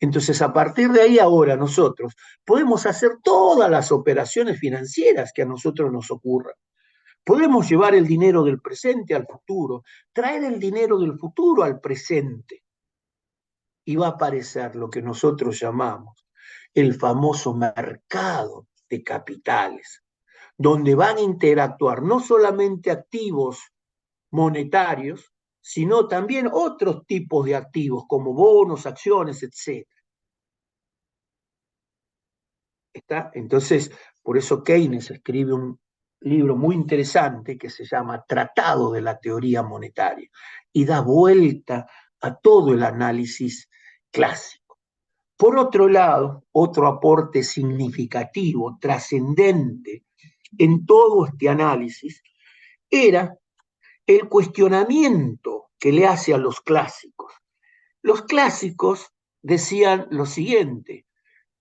Entonces, a partir de ahí ahora nosotros podemos hacer todas las operaciones financieras que a nosotros nos ocurran. Podemos llevar el dinero del presente al futuro, traer el dinero del futuro al presente. Y va a aparecer lo que nosotros llamamos el famoso mercado de capitales, donde van a interactuar no solamente activos monetarios, sino también otros tipos de activos como bonos, acciones, etc. ¿Está? Entonces, por eso Keynes escribe un libro muy interesante que se llama Tratado de la Teoría Monetaria y da vuelta a todo el análisis clásico. Por otro lado, otro aporte significativo, trascendente en todo este análisis, era el cuestionamiento que le hace a los clásicos. Los clásicos decían lo siguiente: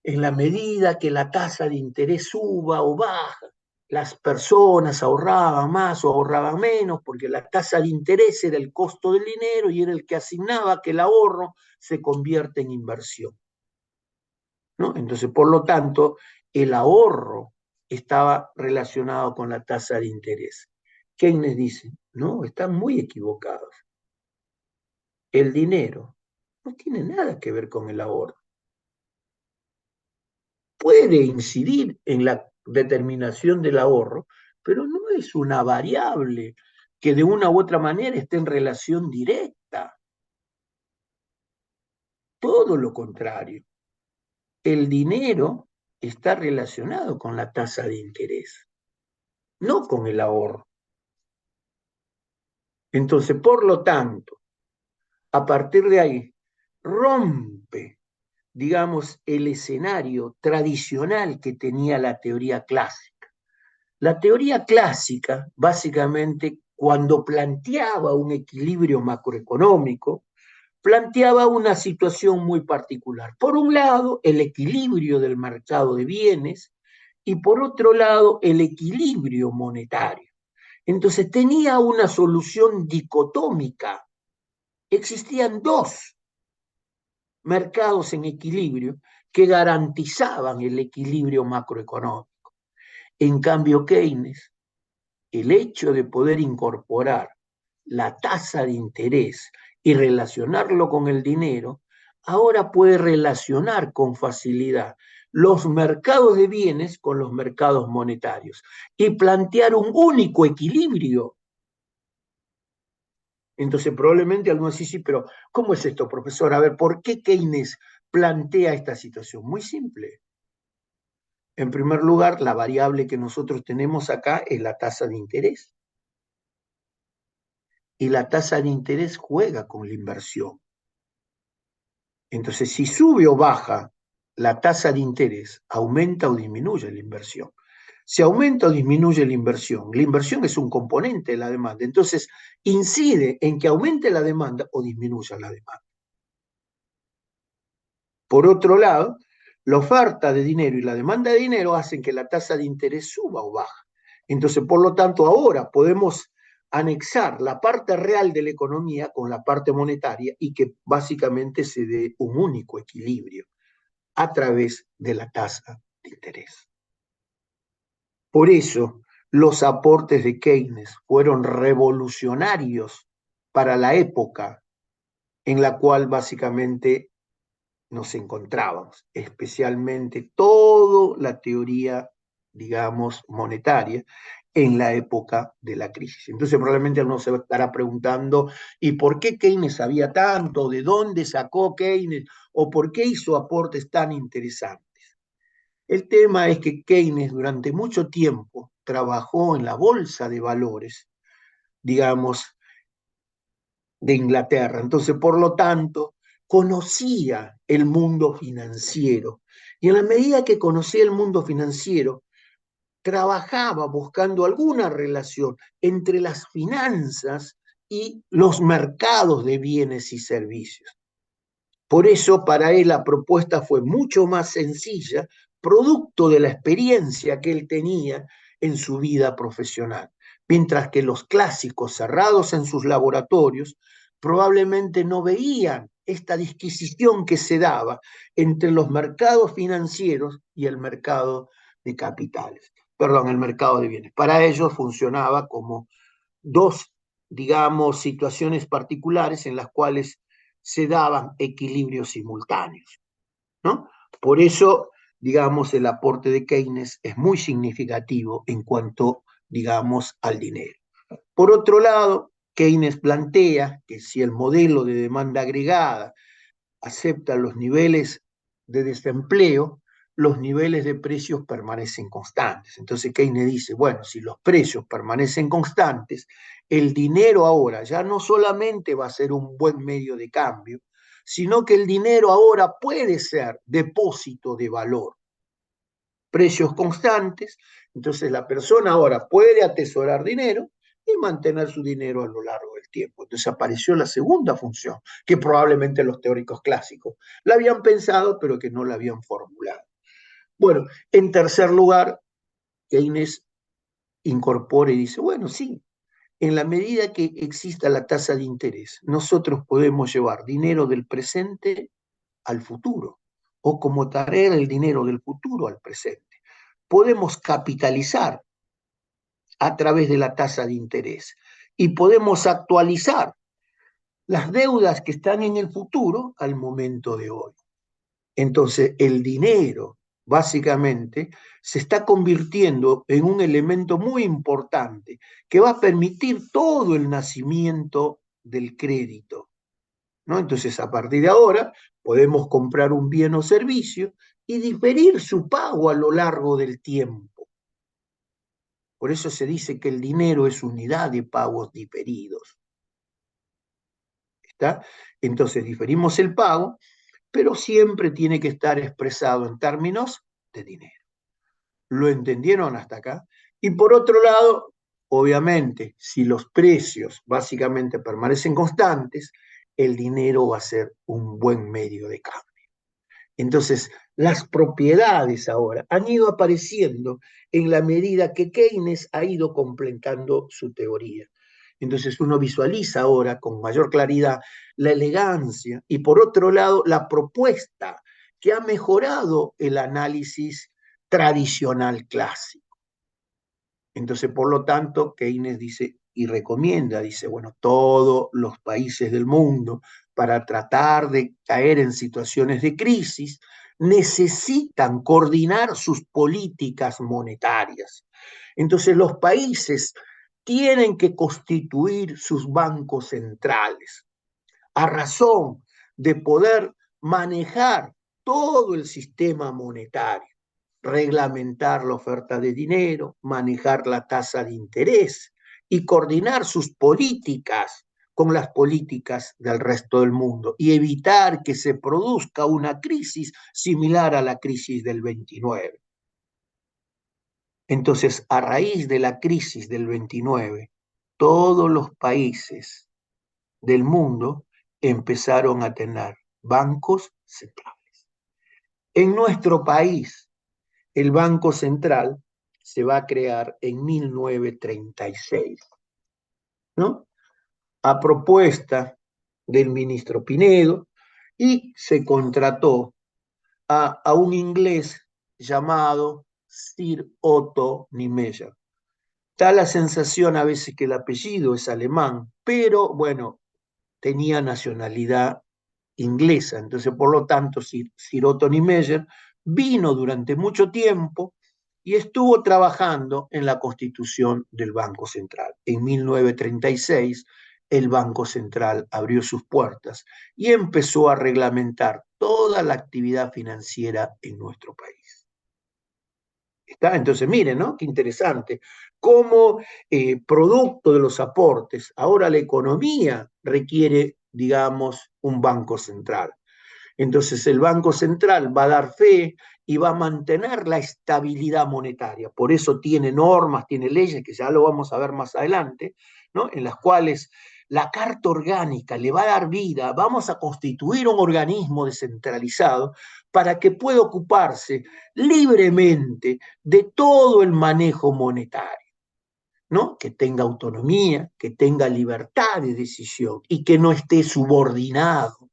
en la medida que la tasa de interés suba o baja, las personas ahorraban más o ahorraban menos, porque la tasa de interés era el costo del dinero y era el que asignaba que el ahorro se convierte en inversión, ¿no? Entonces, por lo tanto, el ahorro estaba relacionado con la tasa de interés. Keynes dice, no, están muy equivocados. El dinero no tiene nada que ver con el ahorro. Puede incidir en la determinación del ahorro, pero no es una variable que de una u otra manera esté en relación directa. Todo lo contrario. El dinero está relacionado con la tasa de interés, no con el ahorro. Entonces, por lo tanto, a partir de ahí, rompe, digamos, el escenario tradicional que tenía la teoría clásica. La teoría clásica, básicamente, cuando planteaba un equilibrio macroeconómico, planteaba una situación muy particular. Por un lado, el equilibrio del mercado de bienes y por otro lado, el equilibrio monetario. Entonces tenía una solución dicotómica. Existían dos mercados en equilibrio que garantizaban el equilibrio macroeconómico. En cambio, Keynes, el hecho de poder incorporar la tasa de interés y relacionarlo con el dinero, ahora puede relacionar con facilidad los mercados de bienes con los mercados monetarios y plantear un único equilibrio. Entonces probablemente algunos dicen, sí, pero ¿cómo es esto, profesor? A ver, ¿por qué Keynes plantea esta situación? Muy simple. En primer lugar, la variable que nosotros tenemos acá es la tasa de interés. Y la tasa de interés juega con la inversión. Entonces, si sube o baja la tasa de interés, aumenta o disminuye la inversión. Si aumenta o disminuye la inversión es un componente de la demanda. Entonces, incide en que aumente la demanda o disminuya la demanda. Por otro lado, la oferta de dinero y la demanda de dinero hacen que la tasa de interés suba o baja. Entonces, por lo tanto, ahora podemos anexar la parte real de la economía con la parte monetaria y que básicamente se dé un único equilibrio a través de la tasa de interés. Por eso, los aportes de Keynes fueron revolucionarios para la época en la cual básicamente nos encontrábamos, especialmente toda la teoría, digamos, monetaria en la época de la crisis. Entonces probablemente uno se estará preguntando, ¿y por qué Keynes sabía tanto? ¿De dónde sacó Keynes? ¿O por qué hizo aportes tan interesantes? El tema es que Keynes durante mucho tiempo trabajó en la bolsa de valores, digamos, de Inglaterra. Entonces, por lo tanto, conocía el mundo financiero. Y en la medida que conocía el mundo financiero, trabajaba buscando alguna relación entre las finanzas y los mercados de bienes y servicios. Por eso, para él, la propuesta fue mucho más sencilla, producto de la experiencia que él tenía en su vida profesional. Mientras que los clásicos, cerrados en sus laboratorios, probablemente no veían esta disquisición que se daba entre los mercados financieros y el mercado de capitales, perdón, el mercado de bienes. Para ellos funcionaba como dos, digamos, situaciones particulares en las cuales se daban equilibrios simultáneos, ¿no? Por eso, digamos, el aporte de Keynes es muy significativo en cuanto, digamos, al dinero. Por otro lado, Keynes plantea que si el modelo de demanda agregada acepta los niveles de desempleo, los niveles de precios permanecen constantes. Entonces Keynes dice, bueno, si los precios permanecen constantes, el dinero ahora ya no solamente va a ser un buen medio de cambio, sino que el dinero ahora puede ser depósito de valor. Precios constantes, entonces la persona ahora puede atesorar dinero y mantener su dinero a lo largo del tiempo. Entonces apareció la segunda función, que probablemente los teóricos clásicos la habían pensado, pero que no la habían formulado. Bueno, en tercer lugar, Keynes incorpora y dice, bueno, sí, en la medida que exista la tasa de interés, nosotros podemos llevar dinero del presente al futuro, o como traer el dinero del futuro al presente. Podemos capitalizar a través de la tasa de interés y podemos actualizar las deudas que están en el futuro al momento de hoy. Entonces, el dinero, básicamente, se está convirtiendo en un elemento muy importante que va a permitir todo el nacimiento del crédito, ¿no? Entonces, a partir de ahora, podemos comprar un bien o servicio y diferir su pago a lo largo del tiempo. Por eso se dice que el dinero es unidad de pagos diferidos. ¿Está? Entonces, diferimos el pago, pero siempre tiene que estar expresado en términos de dinero. ¿Lo entendieron hasta acá? Y por otro lado, obviamente, si los precios básicamente permanecen constantes, el dinero va a ser un buen medio de cambio. Entonces, las propiedades ahora han ido apareciendo en la medida que Keynes ha ido completando su teoría. Entonces uno visualiza ahora con mayor claridad la elegancia y por otro lado la propuesta que ha mejorado el análisis tradicional clásico. Entonces, por lo tanto, Keynes dice y recomienda, dice, bueno, todos los países del mundo, para tratar de caer en situaciones de crisis, necesitan coordinar sus políticas monetarias. Entonces, los países tienen que constituir sus bancos centrales, a razón de poder manejar todo el sistema monetario, reglamentar la oferta de dinero, manejar la tasa de interés y coordinar sus políticas con las políticas del resto del mundo y evitar que se produzca una crisis similar a la crisis del 29. Entonces, a raíz de la crisis del 29, todos los países del mundo empezaron a tener bancos centrales. En nuestro país, el Banco Central se va a crear en 1936, ¿no? A propuesta del ministro Pinedo, y se contrató a un inglés llamado Sir Otto Niemeyer. Da la sensación a veces que el apellido es alemán, pero bueno, tenía nacionalidad inglesa. Entonces, por lo tanto, Sir Otto Niemeyer vino durante mucho tiempo y estuvo trabajando en la constitución del Banco Central. En 1936, el Banco Central abrió sus puertas y empezó a reglamentar toda la actividad financiera en nuestro país. ¿Está? Entonces, miren, ¿no? Qué interesante. Cómo producto de los aportes, ahora la economía requiere, digamos, un banco central. Entonces el Banco Central va a dar fe y va a mantener la estabilidad monetaria. Por eso tiene normas, tiene leyes, que ya lo vamos a ver más adelante, ¿no? En las cuales la Carta Orgánica le va a dar vida, vamos a constituir un organismo descentralizado para que pueda ocuparse libremente de todo el manejo monetario, ¿no? Que tenga autonomía, que tenga libertad de decisión y que no esté subordinado,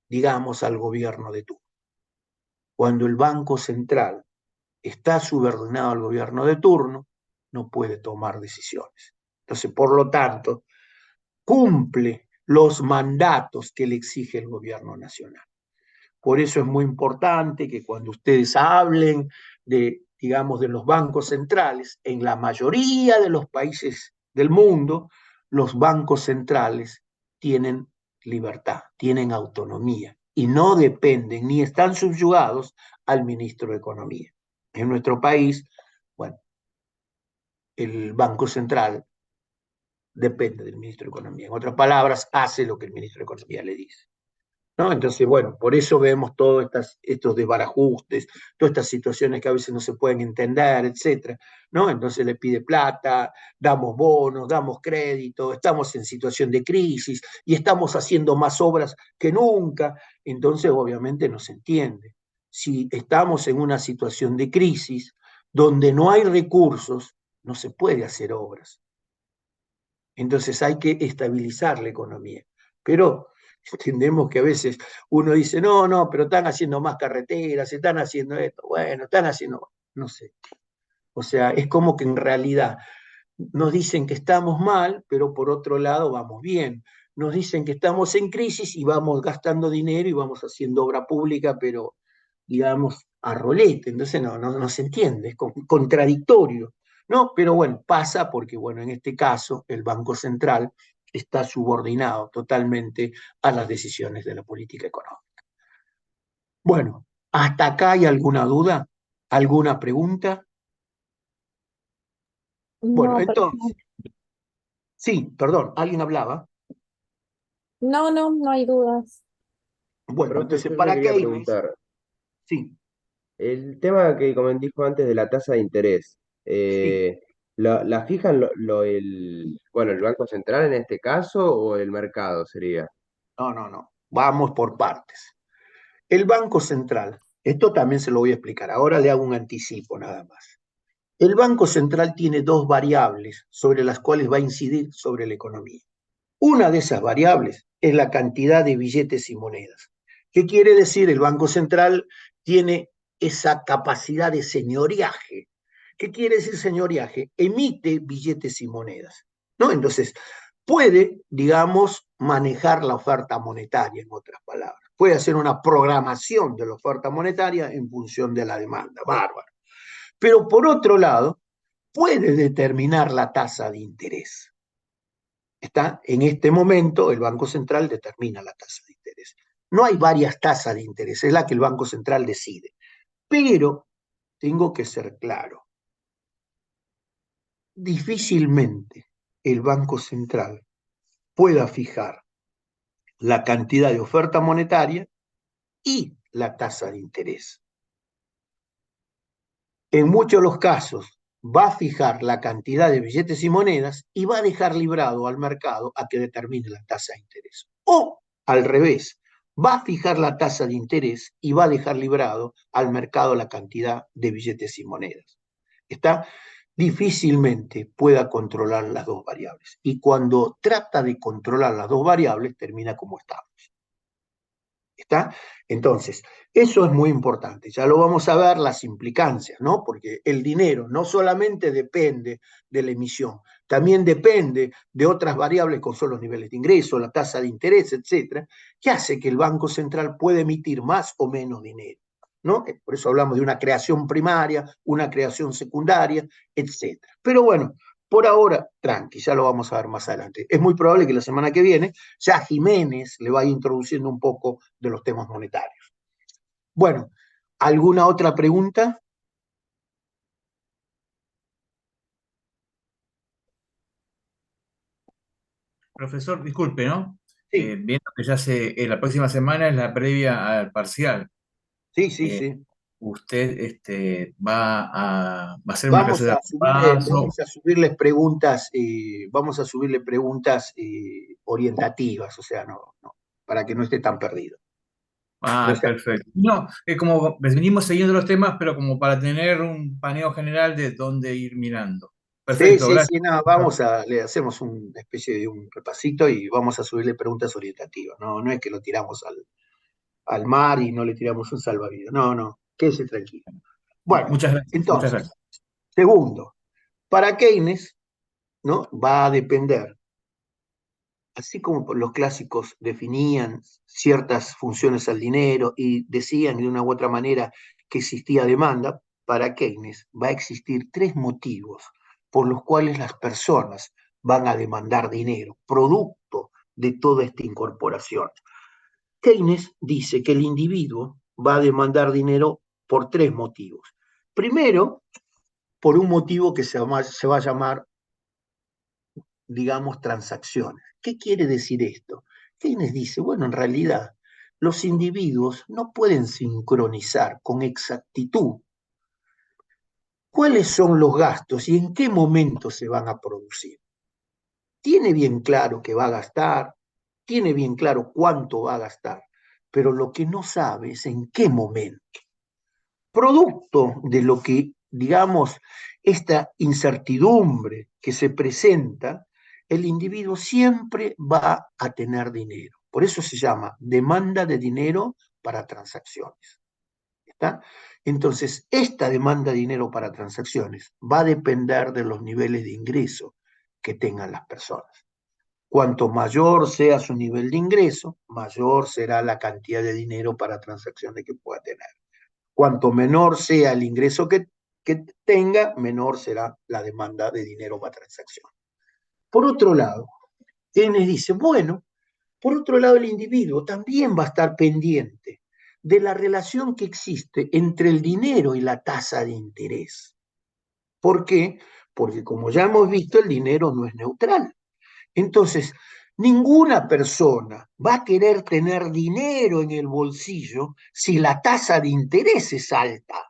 digamos, al gobierno de turno. Cuando el Banco Central está subordinado al gobierno de turno, no puede tomar decisiones. Entonces, por lo tanto, cumple los mandatos que le exige el gobierno nacional. Por eso es muy importante que cuando ustedes hablen de, digamos, de los bancos centrales, en la mayoría de los países del mundo, los bancos centrales tienen libertad, tienen autonomía y no dependen ni están subyugados al ministro de Economía. En nuestro país, bueno, el Banco Central depende del ministro de Economía. En otras palabras, hace lo que el ministro de Economía le dice, ¿no? Entonces, bueno, por eso vemos todos estos desbarajustes, todas estas situaciones que a veces no se pueden entender, etcétera, ¿no? Entonces le pide plata, damos bonos, damos crédito, estamos en situación de crisis y estamos haciendo más obras que nunca, entonces obviamente no se entiende. Si estamos en una situación de crisis donde no hay recursos, no se puede hacer obras. Entonces hay que estabilizar la economía. Pero entendemos que a veces uno dice, no, pero están haciendo más carreteras, están haciendo esto, bueno, están haciendo, no sé. O sea, es como que en realidad nos dicen que estamos mal, pero por otro lado vamos bien. Nos dicen que estamos en crisis y vamos gastando dinero y vamos haciendo obra pública, pero digamos a rolete. Entonces no se entiende, es contradictorio. ¿No? Pero bueno, pasa porque, bueno, en este caso el Banco Central está subordinado totalmente a las decisiones de la política económica. Bueno, ¿hasta acá hay alguna duda? ¿Alguna pregunta? Bueno, No, profe. entonces, sí, perdón, ¿alguien hablaba? No hay dudas. Bueno, Profe, entonces yo le para quería Keynes, preguntar, sí, el tema que dijo antes de la tasa de interés, sí, ¿la fijan bueno, el Banco Central en este caso o el mercado sería? no, vamos por partes. El Banco Central, esto también se lo voy a explicar, ahora le hago un anticipo nada más. El Banco Central tiene dos variables sobre las cuales va a incidir sobre la economía. Una de esas variables es la cantidad de billetes y monedas. ¿Qué quiere decir? El Banco Central tiene esa capacidad de señoriaje. ¿Qué quiere decir señoriaje? Emite billetes y monedas, ¿no? Entonces, puede, digamos, manejar la oferta monetaria, en otras palabras. Puede hacer una programación de la oferta monetaria en función de la demanda. Bárbaro. Pero por otro lado, puede determinar la tasa de interés. Está en este momento, el Banco Central determina la tasa de interés. No hay varias tasas de interés, es la que el Banco Central decide. Pero tengo que ser claro, difícilmente el Banco Central pueda fijar la cantidad de oferta monetaria y la tasa de interés. En muchos de los casos va a fijar la cantidad de billetes y monedas y va a dejar librado al mercado a que determine la tasa de interés. O al revés, va a fijar la tasa de interés y va a dejar librado al mercado la cantidad de billetes y monedas. Está difícilmente pueda controlar las dos variables. Y cuando trata de controlar las dos variables, termina como estamos. ¿Está? Entonces, eso es muy importante. Ya lo vamos a ver las implicancias, ¿no? Porque el dinero no solamente depende de la emisión, también depende de otras variables como son los niveles de ingreso, la tasa de interés, etcétera, que hace que el Banco Central pueda emitir más o menos dinero, ¿no? Por eso hablamos de una creación primaria, una creación secundaria, etcétera. Pero bueno, por ahora, tranqui, ya lo vamos a ver más adelante. Es muy probable que la semana que viene ya Jiménez le vaya introduciendo un poco de los temas monetarios. Bueno, ¿alguna otra pregunta? Profesor, disculpe, ¿no? Sí, Viendo que ya la próxima semana es la previa al parcial. sí. ¿Usted va a hacer una clase de repaso? Vamos a subirle preguntas orientativas, o sea, para que no esté tan perdido. No sea- Perfecto. No, es como venimos siguiendo los temas, pero como para tener un paneo general de dónde ir mirando. Perfecto, gracias. le hacemos una especie de un repasito y vamos a subirle preguntas orientativas. No es que lo tiramos al mar y no le tiramos un salvavidas. No, quédese tranquilo. Bueno, Muchas gracias, muchas entonces, gracias. segundo, para Keynes, ¿no? Va a depender, así como los clásicos definían ciertas funciones al dinero y decían de una u otra manera que existía demanda, para Keynes va a existir tres motivos por los cuales las personas van a demandar dinero, producto de toda esta incorporación. Keynes dice que el individuo va a demandar dinero por 3 motivos. Primero, por un motivo que se va a llamar, digamos, transacciones. ¿Qué quiere decir esto? Keynes dice, bueno, en realidad los individuos no pueden sincronizar con exactitud cuáles son los gastos y en qué momento se van a producir. Tiene bien claro que va a gastar, tiene bien claro cuánto va a gastar, pero lo que no sabe es en qué momento. Producto de lo que, digamos, esta incertidumbre que se presenta, el individuo siempre va a tener dinero. Por eso se llama demanda de dinero para transacciones. ¿Está? Entonces, esta demanda de dinero para transacciones va a depender de los niveles de ingreso que tengan las personas. Cuanto mayor sea su nivel de ingreso, mayor será la cantidad de dinero para transacciones que pueda tener. Cuanto menor sea el ingreso que tenga, menor será la demanda de dinero para transacción. Por otro lado, Keynes dice, bueno, por otro lado el individuo también va a estar pendiente de la relación que existe entre el dinero y la tasa de interés. ¿Por qué? Porque como ya hemos visto, el dinero no es neutral. Entonces, ninguna persona va a querer tener dinero en el bolsillo si la tasa de interés es alta.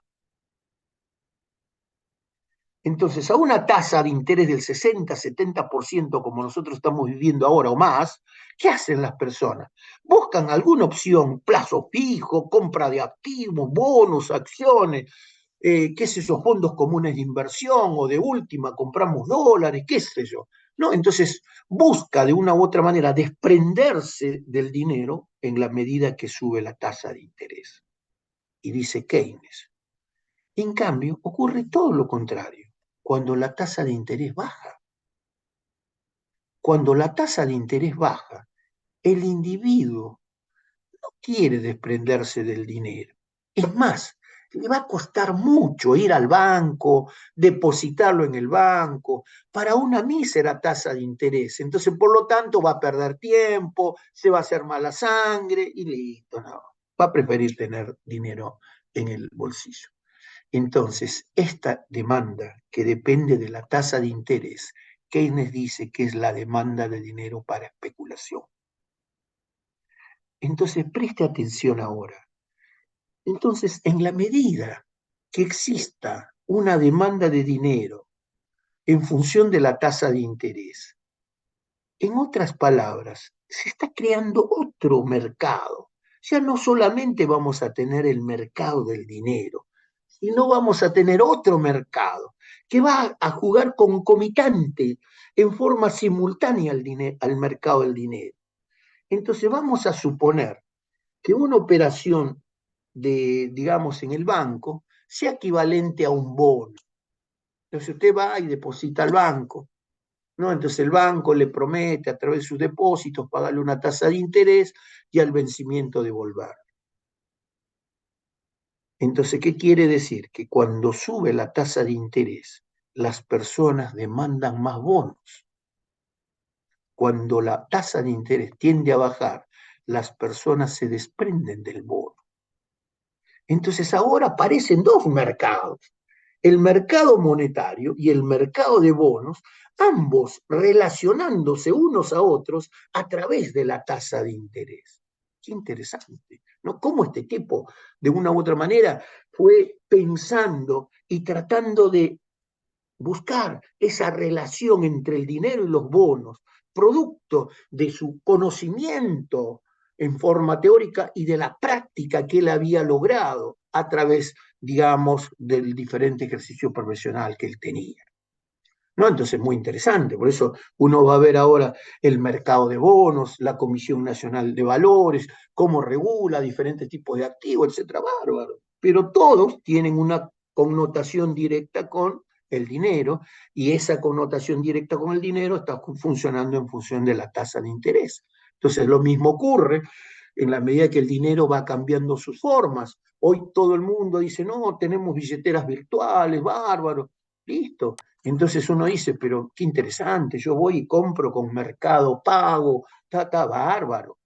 Entonces, a una tasa de interés del 60-70% como nosotros estamos viviendo ahora o más, ¿qué hacen las personas? Buscan alguna opción, plazo fijo, compra de activos, bonos, acciones, qué sé yo, fondos comunes de inversión o de última, compramos dólares, qué sé yo. ¿No? Entonces, busca de una u otra manera desprenderse del dinero en la medida que sube la tasa de interés. Y dice Keynes. En cambio, ocurre todo lo contrario cuando la tasa de interés baja. Cuando la tasa de interés baja, el individuo no quiere desprenderse del dinero. Es más, le va a costar mucho ir al banco, depositarlo en el banco, para una mísera tasa de interés. Entonces, por lo tanto, va a perder tiempo, se va a hacer mala sangre y listo. No, va a preferir tener dinero en el bolsillo. Entonces, esta demanda que depende de la tasa de interés, Keynes dice que es la demanda de dinero para especulación. Entonces, preste atención ahora. Entonces, en la medida que exista una demanda de dinero en función de la tasa de interés, en otras palabras, se está creando otro mercado. Ya no solamente vamos a tener el mercado del dinero, sino vamos a tener otro mercado que va a jugar concomitante en forma simultánea al mercado del dinero. Entonces vamos a suponer que una operación digamos, en el banco sea equivalente a un bono. Entonces usted va y deposita al banco, ¿no? Entonces el banco le promete a través de sus depósitos pagarle una tasa de interés y al vencimiento devolver. Entonces, ¿qué quiere decir? Que cuando sube la tasa de interés, las personas demandan más bonos. Cuando la tasa de interés tiende a bajar, las personas se desprenden del bono. Entonces ahora aparecen dos mercados, el mercado monetario y el mercado de bonos, ambos relacionándose unos a otros a través de la tasa de interés. Qué interesante, ¿no? Cómo este tipo, de una u otra manera, fue pensando y tratando de buscar esa relación entre el dinero y los bonos, producto de su conocimiento en forma teórica y de la práctica que él había logrado a través, digamos, del diferente ejercicio profesional que él tenía. ¿No? Entonces, muy interesante. Por eso uno va a ver ahora el mercado de bonos, la Comisión Nacional de Valores, cómo regula diferentes tipos de activos, etcétera, bárbaro. Pero todos tienen una connotación directa con el dinero y esa connotación directa con el dinero está funcionando en función de la tasa de interés. Entonces, lo mismo ocurre en la medida que el dinero va cambiando sus formas. Hoy todo el mundo dice, no, tenemos billeteras virtuales, bárbaro, listo. Entonces uno dice, pero qué interesante, yo voy y compro con Mercado Pago, está bárbaro.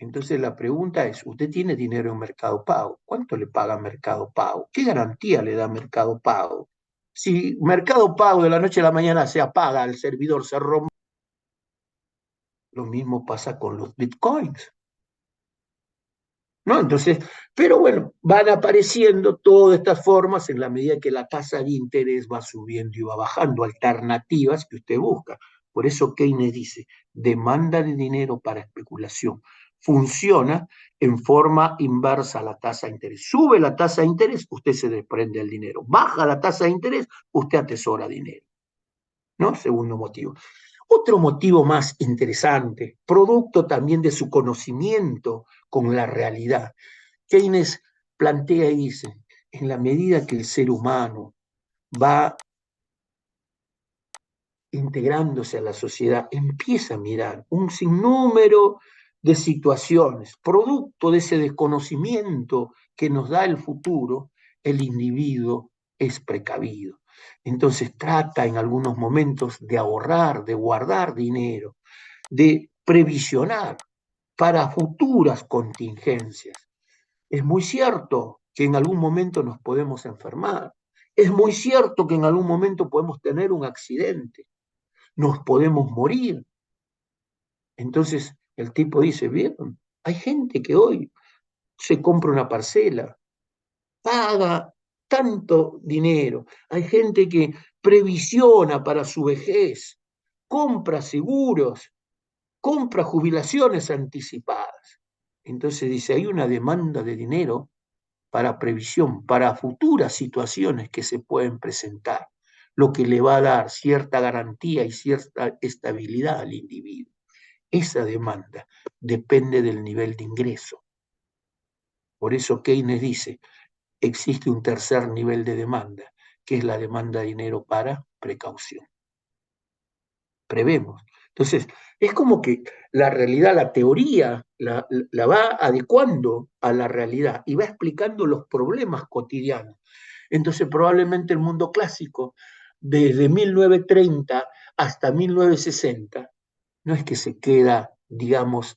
Entonces la pregunta es, ¿usted tiene dinero en Mercado Pago? ¿Cuánto le paga Mercado Pago? ¿Qué garantía le da Mercado Pago? Si Mercado Pago de la noche a la mañana se apaga, el servidor se rompe, lo mismo pasa con los bitcoins, ¿no? Entonces, pero bueno, van apareciendo todas estas formas en la medida que la tasa de interés va subiendo y va bajando, alternativas que usted busca. Por eso Keynes dice, demanda de dinero para especulación. Funciona en forma inversa a la tasa de interés. Sube la tasa de interés, usted se desprende del dinero. Baja la tasa de interés, usted atesora dinero, ¿no? Segundo motivo. Otro motivo más interesante, producto también de su conocimiento con la realidad. Keynes plantea y dice, en la medida que el ser humano va integrándose a la sociedad, empieza a mirar un sinnúmero de situaciones, producto de ese desconocimiento que nos da el futuro, el individuo es precavido. Entonces trata en algunos momentos de ahorrar, de guardar dinero, de previsionar para futuras contingencias. Es muy cierto que en algún momento nos podemos enfermar. Es muy cierto que en algún momento podemos tener un accidente. Nos podemos morir. Entonces el tipo dice, bien, hay gente que hoy se compra una parcela, paga tanto dinero, hay gente que previsiona para su vejez, compra seguros, compra jubilaciones anticipadas. Entonces dice, hay una demanda de dinero para previsión, para futuras situaciones que se pueden presentar, lo que le va a dar cierta garantía y cierta estabilidad al individuo. Esa demanda depende del nivel de ingreso. Por eso Keynes dice, existe un tercer nivel de demanda, que es la demanda de dinero para precaución. Prevemos. Entonces, es como que la realidad, la teoría, la va adecuando a la realidad y va explicando los problemas cotidianos. Entonces, probablemente el mundo clásico, desde 1930 hasta 1960, no es que se queda, digamos,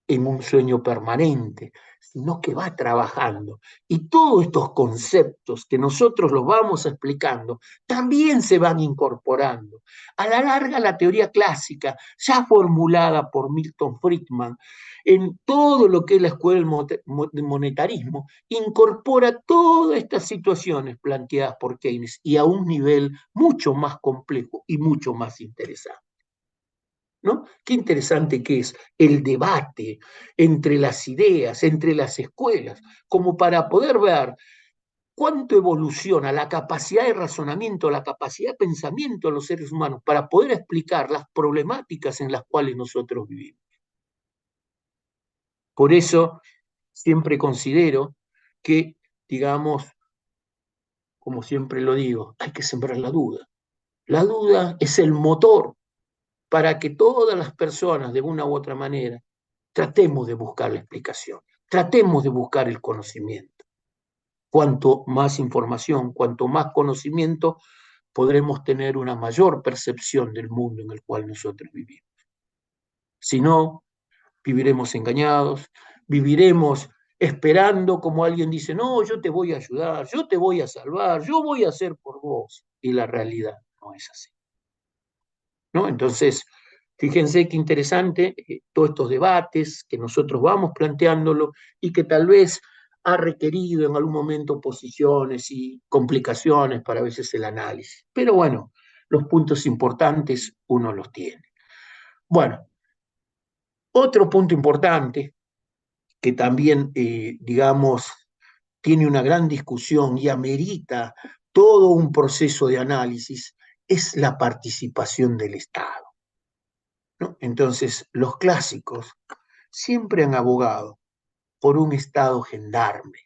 en un sueño permanente, sino que va trabajando. Y todos estos conceptos que nosotros los vamos explicando también se van incorporando. A la larga, la teoría clásica, ya formulada por Milton Friedman, en todo lo que es la escuela del monetarismo, incorpora todas estas situaciones planteadas por Keynes y a un nivel mucho más complejo y mucho más interesante. ¿No? Qué interesante que es el debate entre las ideas, entre las escuelas, como para poder ver cuánto evoluciona la capacidad de razonamiento, la capacidad de pensamiento de los seres humanos para poder explicar las problemáticas en las cuales nosotros vivimos. Por eso siempre considero que, digamos, como siempre lo digo, hay que sembrar la duda. La duda es el motor para que todas las personas, de una u otra manera, tratemos de buscar la explicación, tratemos de buscar el conocimiento. Cuanto más información, cuanto más conocimiento, podremos tener una mayor percepción del mundo en el cual nosotros vivimos. Si no, viviremos engañados, viviremos esperando como alguien dice, no, yo te voy a ayudar, yo te voy a salvar, yo voy a hacer por vos. Y la realidad no es así, ¿no? Entonces, fíjense qué interesante todos estos debates que nosotros vamos planteándolo y que tal vez ha requerido en algún momento posiciones y complicaciones para a veces el análisis. Pero bueno, los puntos importantes uno los tiene. Bueno, otro punto importante que también, digamos, tiene una gran discusión y amerita todo un proceso de análisis es la participación del Estado, ¿no? Entonces, los clásicos siempre han abogado por un Estado gendarme.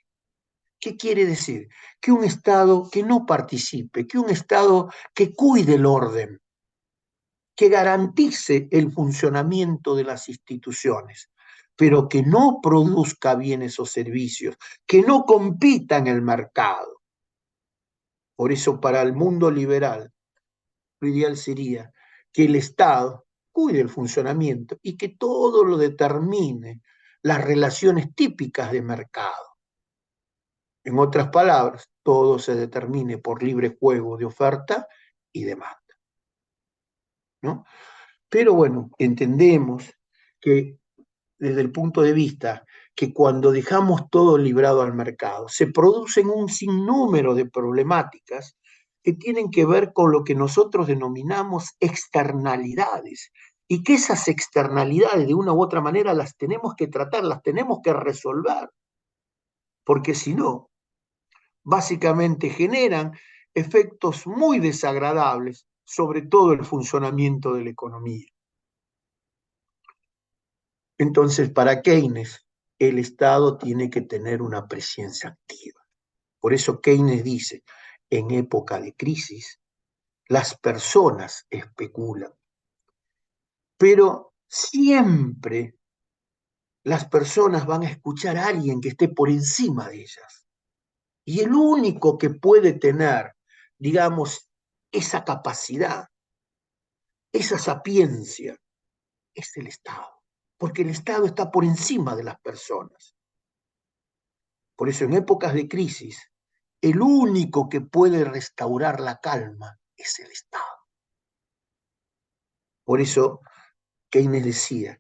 ¿Qué quiere decir? Que un Estado que no participe, que un Estado que cuide el orden, que garantice el funcionamiento de las instituciones, pero que no produzca bienes o servicios, que no compita en el mercado. Por eso, para el mundo liberal, lo ideal sería que el Estado cuide el funcionamiento y que todo lo determine las relaciones típicas de mercado. En otras palabras, todo se determine por libre juego de oferta y demanda, ¿no? Pero bueno, entendemos que desde el punto de vista que cuando dejamos todo librado al mercado, se producen un sinnúmero de problemáticas que tienen que ver con lo que nosotros denominamos externalidades, y que esas externalidades de una u otra manera las tenemos que tratar, las tenemos que resolver, porque si no, básicamente generan efectos muy desagradables sobre todo el funcionamiento de la economía. Entonces, para Keynes, el Estado tiene que tener una presencia activa. Por eso Keynes dice, en época de crisis, las personas especulan, pero siempre las personas van a escuchar a alguien que esté por encima de ellas. Y el único que puede tener, digamos, esa capacidad, esa sapiencia, es el Estado, porque el Estado está por encima de las personas. Por eso en épocas de crisis, el único que puede restaurar la calma es el Estado. Por eso Keynes decía,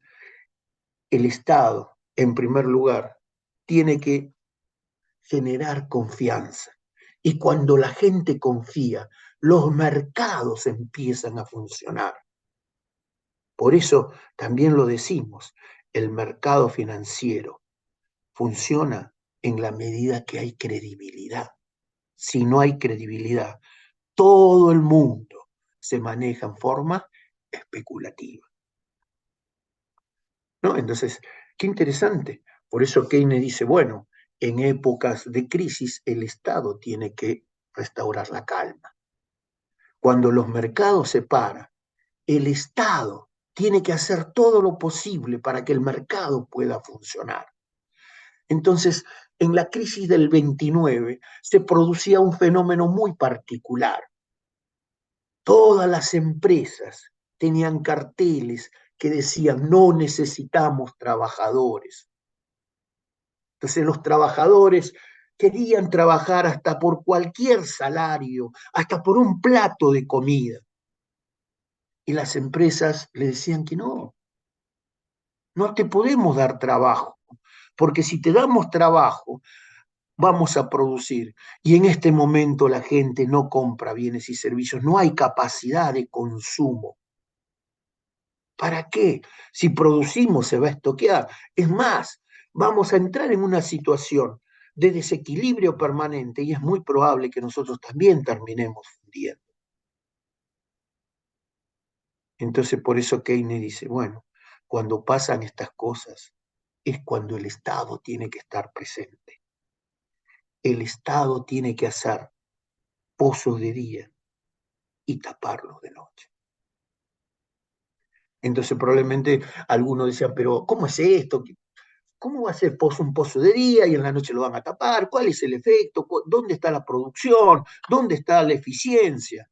el Estado, en primer lugar, tiene que generar confianza. Y cuando la gente confía, los mercados empiezan a funcionar. Por eso también lo decimos, el mercado financiero funciona en la medida que hay credibilidad. Si no hay credibilidad, todo el mundo se maneja en forma especulativa, ¿no? Entonces, qué interesante. Por eso Keynes dice, bueno, en épocas de crisis el Estado tiene que restaurar la calma. Cuando los mercados se paran, el Estado tiene que hacer todo lo posible para que el mercado pueda funcionar. Entonces, en la crisis del 29 se producía un fenómeno muy particular. Todas las empresas tenían carteles que decían no necesitamos trabajadores. Entonces los trabajadores querían trabajar hasta por cualquier salario, hasta por un plato de comida. Y las empresas le decían que no te podemos dar trabajo, porque si te damos trabajo, vamos a producir. Y en este momento la gente no compra bienes y servicios, no hay capacidad de consumo. ¿Para qué? Si producimos se va a estoquear. Es más, vamos a entrar en una situación de desequilibrio permanente y es muy probable que nosotros también terminemos fundiendo. Entonces por eso Keynes dice, bueno, cuando pasan estas cosas es cuando el Estado tiene que estar presente. El Estado tiene que hacer pozos de día y taparlos de noche. Entonces probablemente algunos decían, pero ¿cómo es esto? ¿Cómo va a ser un pozo de día y en la noche lo van a tapar? ¿Cuál es el efecto? ¿Dónde está la producción? ¿Dónde está la eficiencia?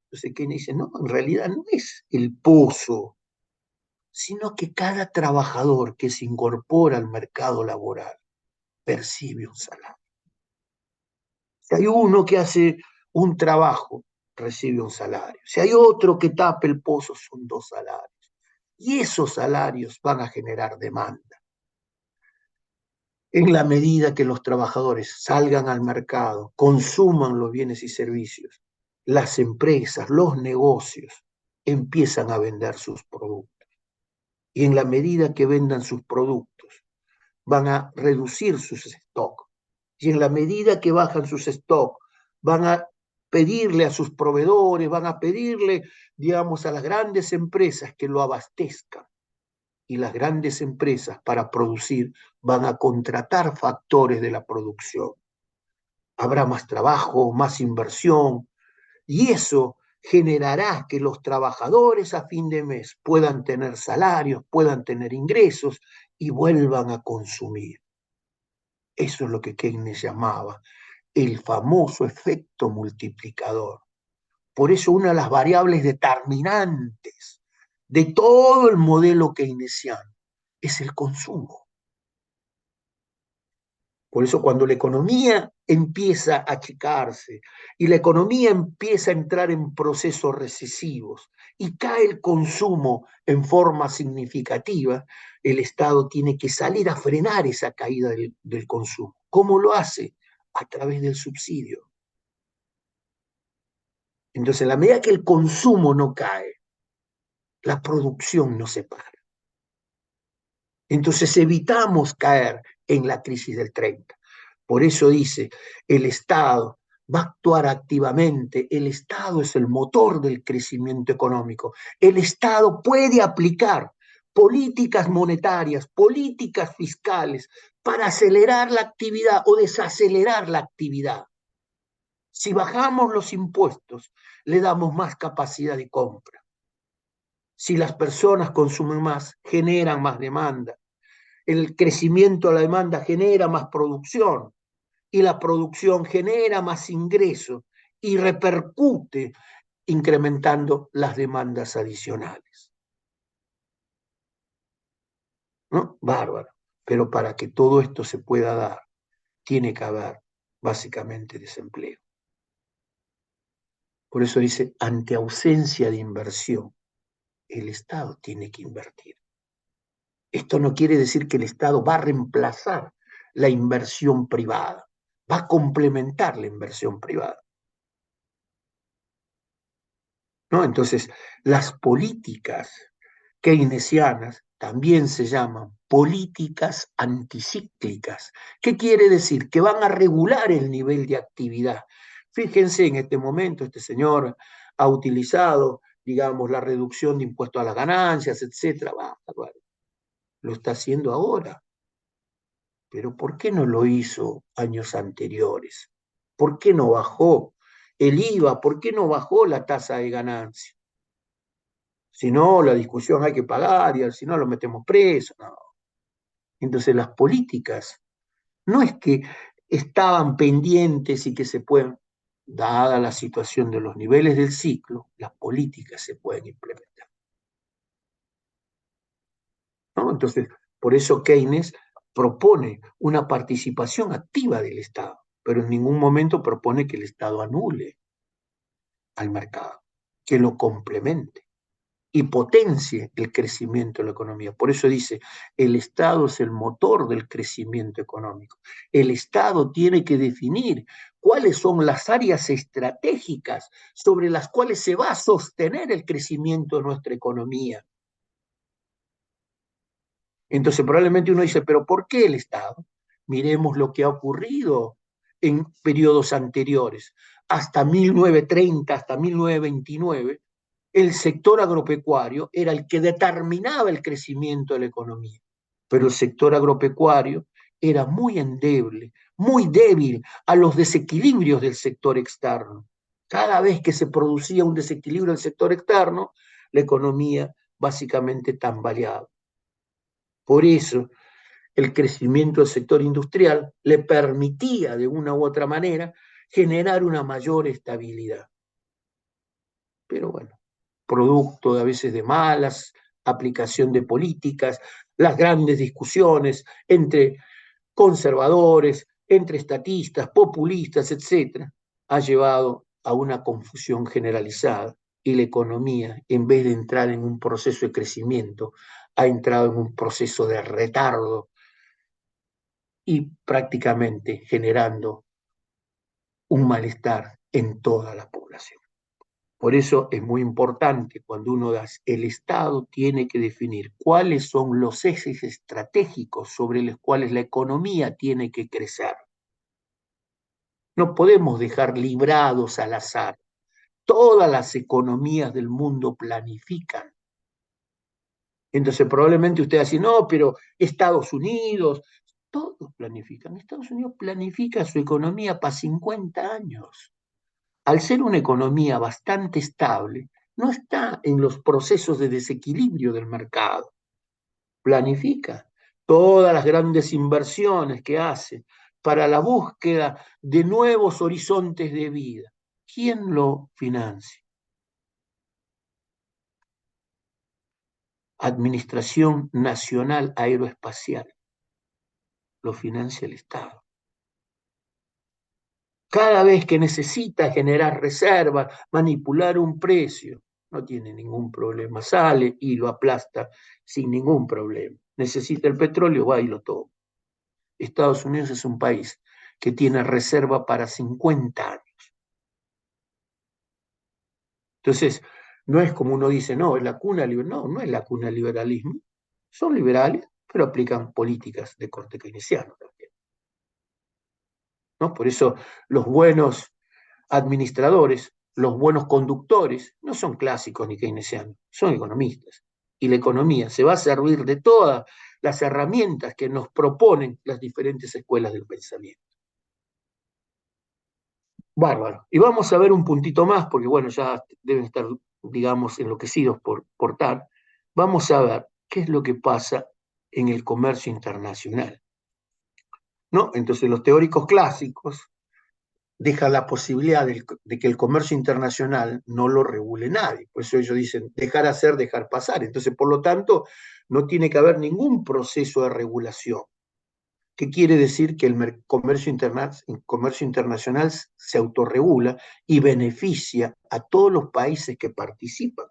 Entonces Keynes dice, no, en realidad no es el pozo, sino que cada trabajador que se incorpora al mercado laboral percibe un salario. Si hay uno que hace un trabajo, recibe un salario. Si hay otro que tape el pozo, son 2 salarios. Y esos salarios van a generar demanda. En la medida que los trabajadores salgan al mercado, consuman los bienes y servicios, las empresas, los negocios, empiezan a vender sus productos. Y en la medida que vendan sus productos, van a reducir sus stocks. Y en la medida que bajan sus stocks, van a pedirle a sus proveedores, van a pedirle, digamos, a las grandes empresas que lo abastezcan. Y las grandes empresas para producir van a contratar factores de la producción. Habrá más trabajo, más inversión, y eso generará que los trabajadores a fin de mes puedan tener salarios, puedan tener ingresos y vuelvan a consumir. Eso es lo que Keynes llamaba el famoso efecto multiplicador. Por eso una de las variables determinantes de todo el modelo keynesiano es el consumo. Por eso cuando la economía empieza a achicarse y la economía empieza a entrar en procesos recesivos y cae el consumo en forma significativa, el Estado tiene que salir a frenar esa caída del consumo. ¿Cómo lo hace? A través del subsidio. Entonces, en la medida que el consumo no cae, la producción no se para. Entonces evitamos caer en la crisis del 30. Por eso dice, el Estado va a actuar activamente, el Estado es el motor del crecimiento económico, el Estado puede aplicar políticas monetarias, políticas fiscales para acelerar la actividad o desacelerar la actividad. Si bajamos los impuestos, le damos más capacidad de compra. Si las personas consumen más, generan más demanda. El crecimiento de la demanda genera más producción y la producción genera más ingresos y repercute incrementando las demandas adicionales. ¿No? Bárbaro. Pero para que todo esto se pueda dar, tiene que haber básicamente desempleo. Por eso dice, ante ausencia de inversión, el Estado tiene que invertir. Esto no quiere decir que el Estado va a reemplazar la inversión privada, va a complementar la inversión privada. ¿No? Entonces, las políticas keynesianas también se llaman políticas anticíclicas. ¿Qué quiere decir? Que van a regular el nivel de actividad. Fíjense, en este momento este señor ha utilizado, digamos, la reducción de impuestos a las ganancias, etcétera. Bueno, lo está haciendo ahora. Pero ¿por qué no lo hizo años anteriores? ¿Por qué no bajó el IVA? ¿Por qué no bajó la tasa de ganancia? Si no, la discusión hay que pagar y si no lo metemos preso. No. Entonces las políticas no es que estaban pendientes y que se pueden, dada la situación de los niveles del ciclo, las políticas se pueden implementar. ¿No? Entonces, por eso Keynes propone una participación activa del Estado, pero en ningún momento propone que el Estado anule al mercado, que lo complemente y potencie el crecimiento de la economía. Por eso dice, el Estado es el motor del crecimiento económico. El Estado tiene que definir cuáles son las áreas estratégicas sobre las cuales se va a sostener el crecimiento de nuestra economía. Entonces probablemente uno dice, pero ¿por qué el Estado? Miremos lo que ha ocurrido en periodos anteriores. Hasta 1930, hasta 1929, el sector agropecuario era el que determinaba el crecimiento de la economía. Pero el sector agropecuario era muy endeble, muy débil a los desequilibrios del sector externo. Cada vez que se producía un desequilibrio del sector externo, la economía básicamente tambaleaba. Por eso, el crecimiento del sector industrial le permitía, de una u otra manera, generar una mayor estabilidad. Pero bueno, producto a veces de malas aplicación de políticas, las grandes discusiones entre conservadores, entre estatistas, populistas, etcétera, ha llevado a una confusión generalizada y la economía, en vez de entrar en un proceso de crecimiento, ha entrado en un proceso de retardo y prácticamente generando un malestar en toda la población. Por eso es muy importante cuando uno da, el Estado tiene que definir cuáles son los ejes estratégicos sobre los cuales la economía tiene que crecer. No podemos dejar librados al azar. Todas las economías del mundo planifican. Entonces probablemente usted va a decir, no, pero Estados Unidos, todos planifican. Estados Unidos planifica su economía para 50 años. Al ser una economía bastante estable, no está en los procesos de desequilibrio del mercado. Planifica todas las grandes inversiones que hace para la búsqueda de nuevos horizontes de vida. ¿Quién lo financia? Administración Nacional Aeroespacial. Lo financia el Estado. cada vez que necesita generar reservas, manipular un precio, no tiene ningún problema, sale y lo aplasta sin ningún problema. Necesita el petróleo, va y lo toma. Estados Unidos es un país que tiene reserva para 50 años. Entonces, no es como uno dice, no, es la cuna liberal. No, no es la cuna del liberalismo. Son liberales, pero aplican políticas de corte keynesiano también, ¿no? Por eso los buenos administradores, los buenos conductores, no son clásicos ni keynesianos, son economistas. Y la economía se va a servir de todas las herramientas que nos proponen las diferentes escuelas del pensamiento. Bárbaro. Y vamos a ver un puntito más, porque bueno, ya deben estar, digamos, enloquecidos por TAR. Vamos a ver qué es lo que pasa en el comercio internacional, ¿no? Entonces los teóricos clásicos dejan la posibilidad de que el comercio internacional no lo regule nadie. Por eso ellos dicen dejar hacer, dejar pasar. Entonces, por lo tanto, no tiene que haber ningún proceso de regulación. ¿Qué quiere decir? Que el comercio internacional se autorregula y beneficia a todos los países que participan.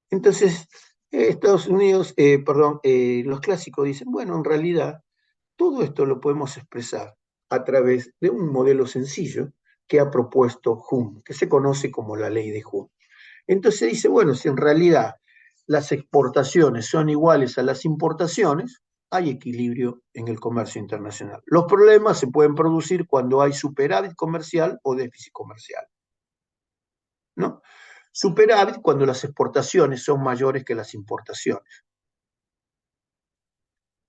Entonces, Estados Unidos, los clásicos dicen, bueno, en realidad, todo esto lo podemos expresar a través de un modelo sencillo que ha propuesto Hume, que se conoce como la ley de Hume. Entonces dice, bueno, si en realidad las exportaciones son iguales a las importaciones, hay equilibrio en el comercio internacional. Los problemas se pueden producir cuando hay superávit comercial o déficit comercial, ¿no? Superávit cuando las exportaciones son mayores que las importaciones,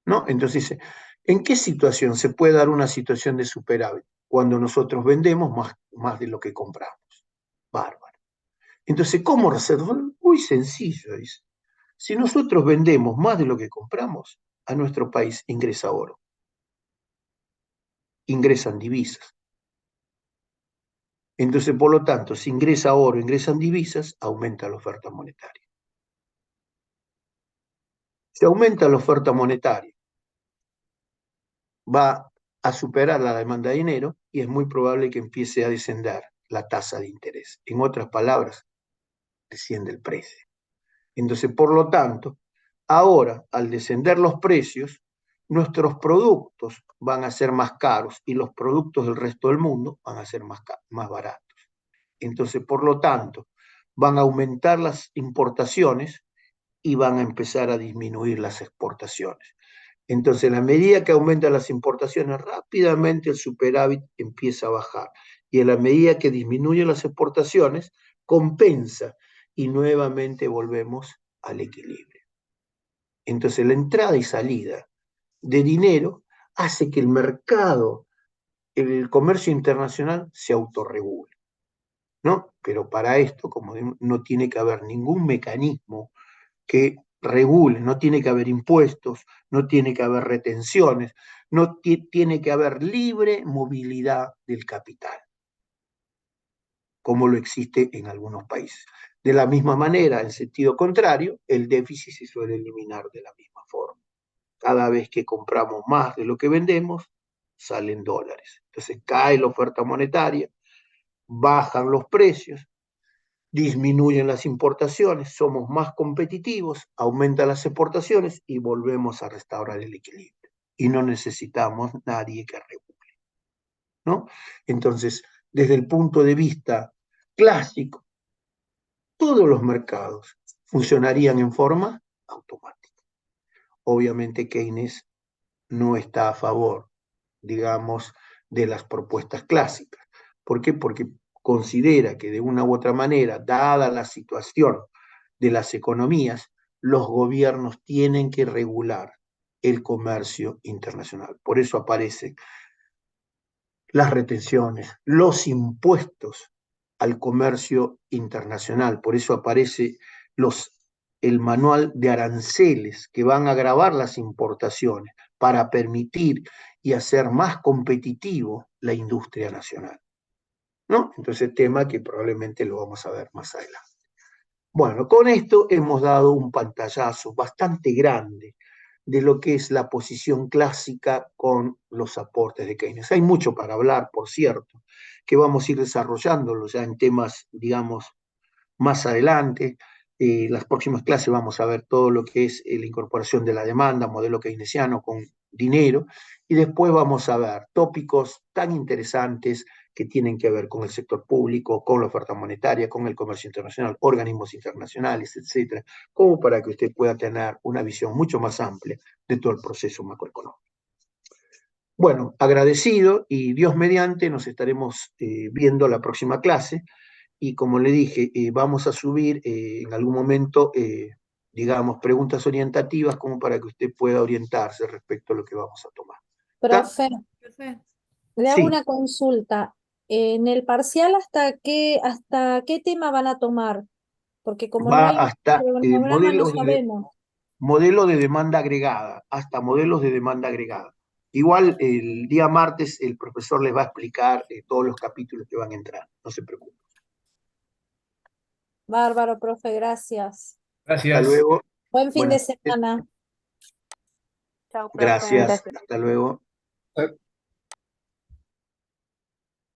¿no? Entonces dice, ¿en qué situación se puede dar una situación de superávit? Cuando nosotros vendemos más de lo que compramos. Bárbaro. Entonces, ¿cómo resolver? Muy sencillo, dice. Si nosotros vendemos más de lo que compramos, a nuestro país ingresa oro, ingresan divisas. Entonces, por lo tanto, si ingresa oro, ingresan divisas, aumenta la oferta monetaria. Si aumenta la oferta monetaria, va a superar la demanda de dinero y es muy probable que empiece a descender la tasa de interés. En otras palabras, desciende el precio. Entonces, por lo tanto, ahora, al descender los precios, nuestros productos van a ser más caros y los productos del resto del mundo van a ser más baratos. Entonces, por lo tanto, van a aumentar las importaciones y van a empezar a disminuir las exportaciones. Entonces, en la medida que aumentan las importaciones, rápidamente el superávit empieza a bajar. Y en la medida que disminuyen las exportaciones, compensa y nuevamente volvemos al equilibrio. Entonces, la entrada y salida de dinero hace que el mercado, el comercio internacional se autorregule, ¿no? Pero para esto, como no tiene que haber ningún mecanismo que regule, no tiene que haber impuestos, no tiene que haber retenciones, no tiene que haber libre movilidad del capital, como lo existe en algunos países. De la misma manera, en sentido contrario, el déficit se suele eliminar de la misma forma. Cada vez que compramos más de lo que vendemos, salen dólares. Entonces cae la oferta monetaria, bajan los precios, disminuyen las importaciones, somos más competitivos, aumentan las exportaciones y volvemos a restaurar el equilibrio. Y no necesitamos nadie que regule, ¿no? Entonces, desde el punto de vista clásico, todos los mercados funcionarían en forma automática. Obviamente Keynes no está a favor, digamos, de las propuestas clásicas. ¿Por qué? Porque considera que de una u otra manera, dada la situación de las economías, los gobiernos tienen que regular el comercio internacional. Por eso aparecen las retenciones, los impuestos al comercio internacional. Por eso aparece el manual de aranceles que van a gravar las importaciones para permitir y hacer más competitivo la industria nacional, ¿no? Entonces, tema que probablemente lo vamos a ver más adelante. Bueno, con esto hemos dado un pantallazo bastante grande de lo que es la posición clásica con los aportes de Keynes. Hay mucho para hablar, por cierto, que vamos a ir desarrollándolo ya en temas, digamos, más adelante. Las próximas clases vamos a ver todo lo que es la incorporación de la demanda, modelo keynesiano con dinero, y después vamos a ver tópicos tan interesantes que tienen que ver con el sector público, con la oferta monetaria, con el comercio internacional, organismos internacionales, etcétera, como para que usted pueda tener una visión mucho más amplia de todo el proceso macroeconómico. Bueno, agradecido y Dios mediante nos estaremos viendo la próxima clase. Y como le dije, vamos a subir en algún momento, digamos, preguntas orientativas como para que usted pueda orientarse respecto a lo que vamos a tomar. ¿Está? Profe, Profe, le hago Sí. una consulta. En el parcial, ¿hasta qué tema van a tomar? Porque como no Va hay hasta cronograma, no sabemos. modelo de demanda agregada, hasta modelos de demanda agregada. Igual el día martes el profesor les va a explicar todos los capítulos que van a entrar, no se preocupen. Bárbaro, profe, gracias. Hasta Gracias. luego. Buen fin de Buenas noches. semana. chao, profe. Gracias. Hasta luego.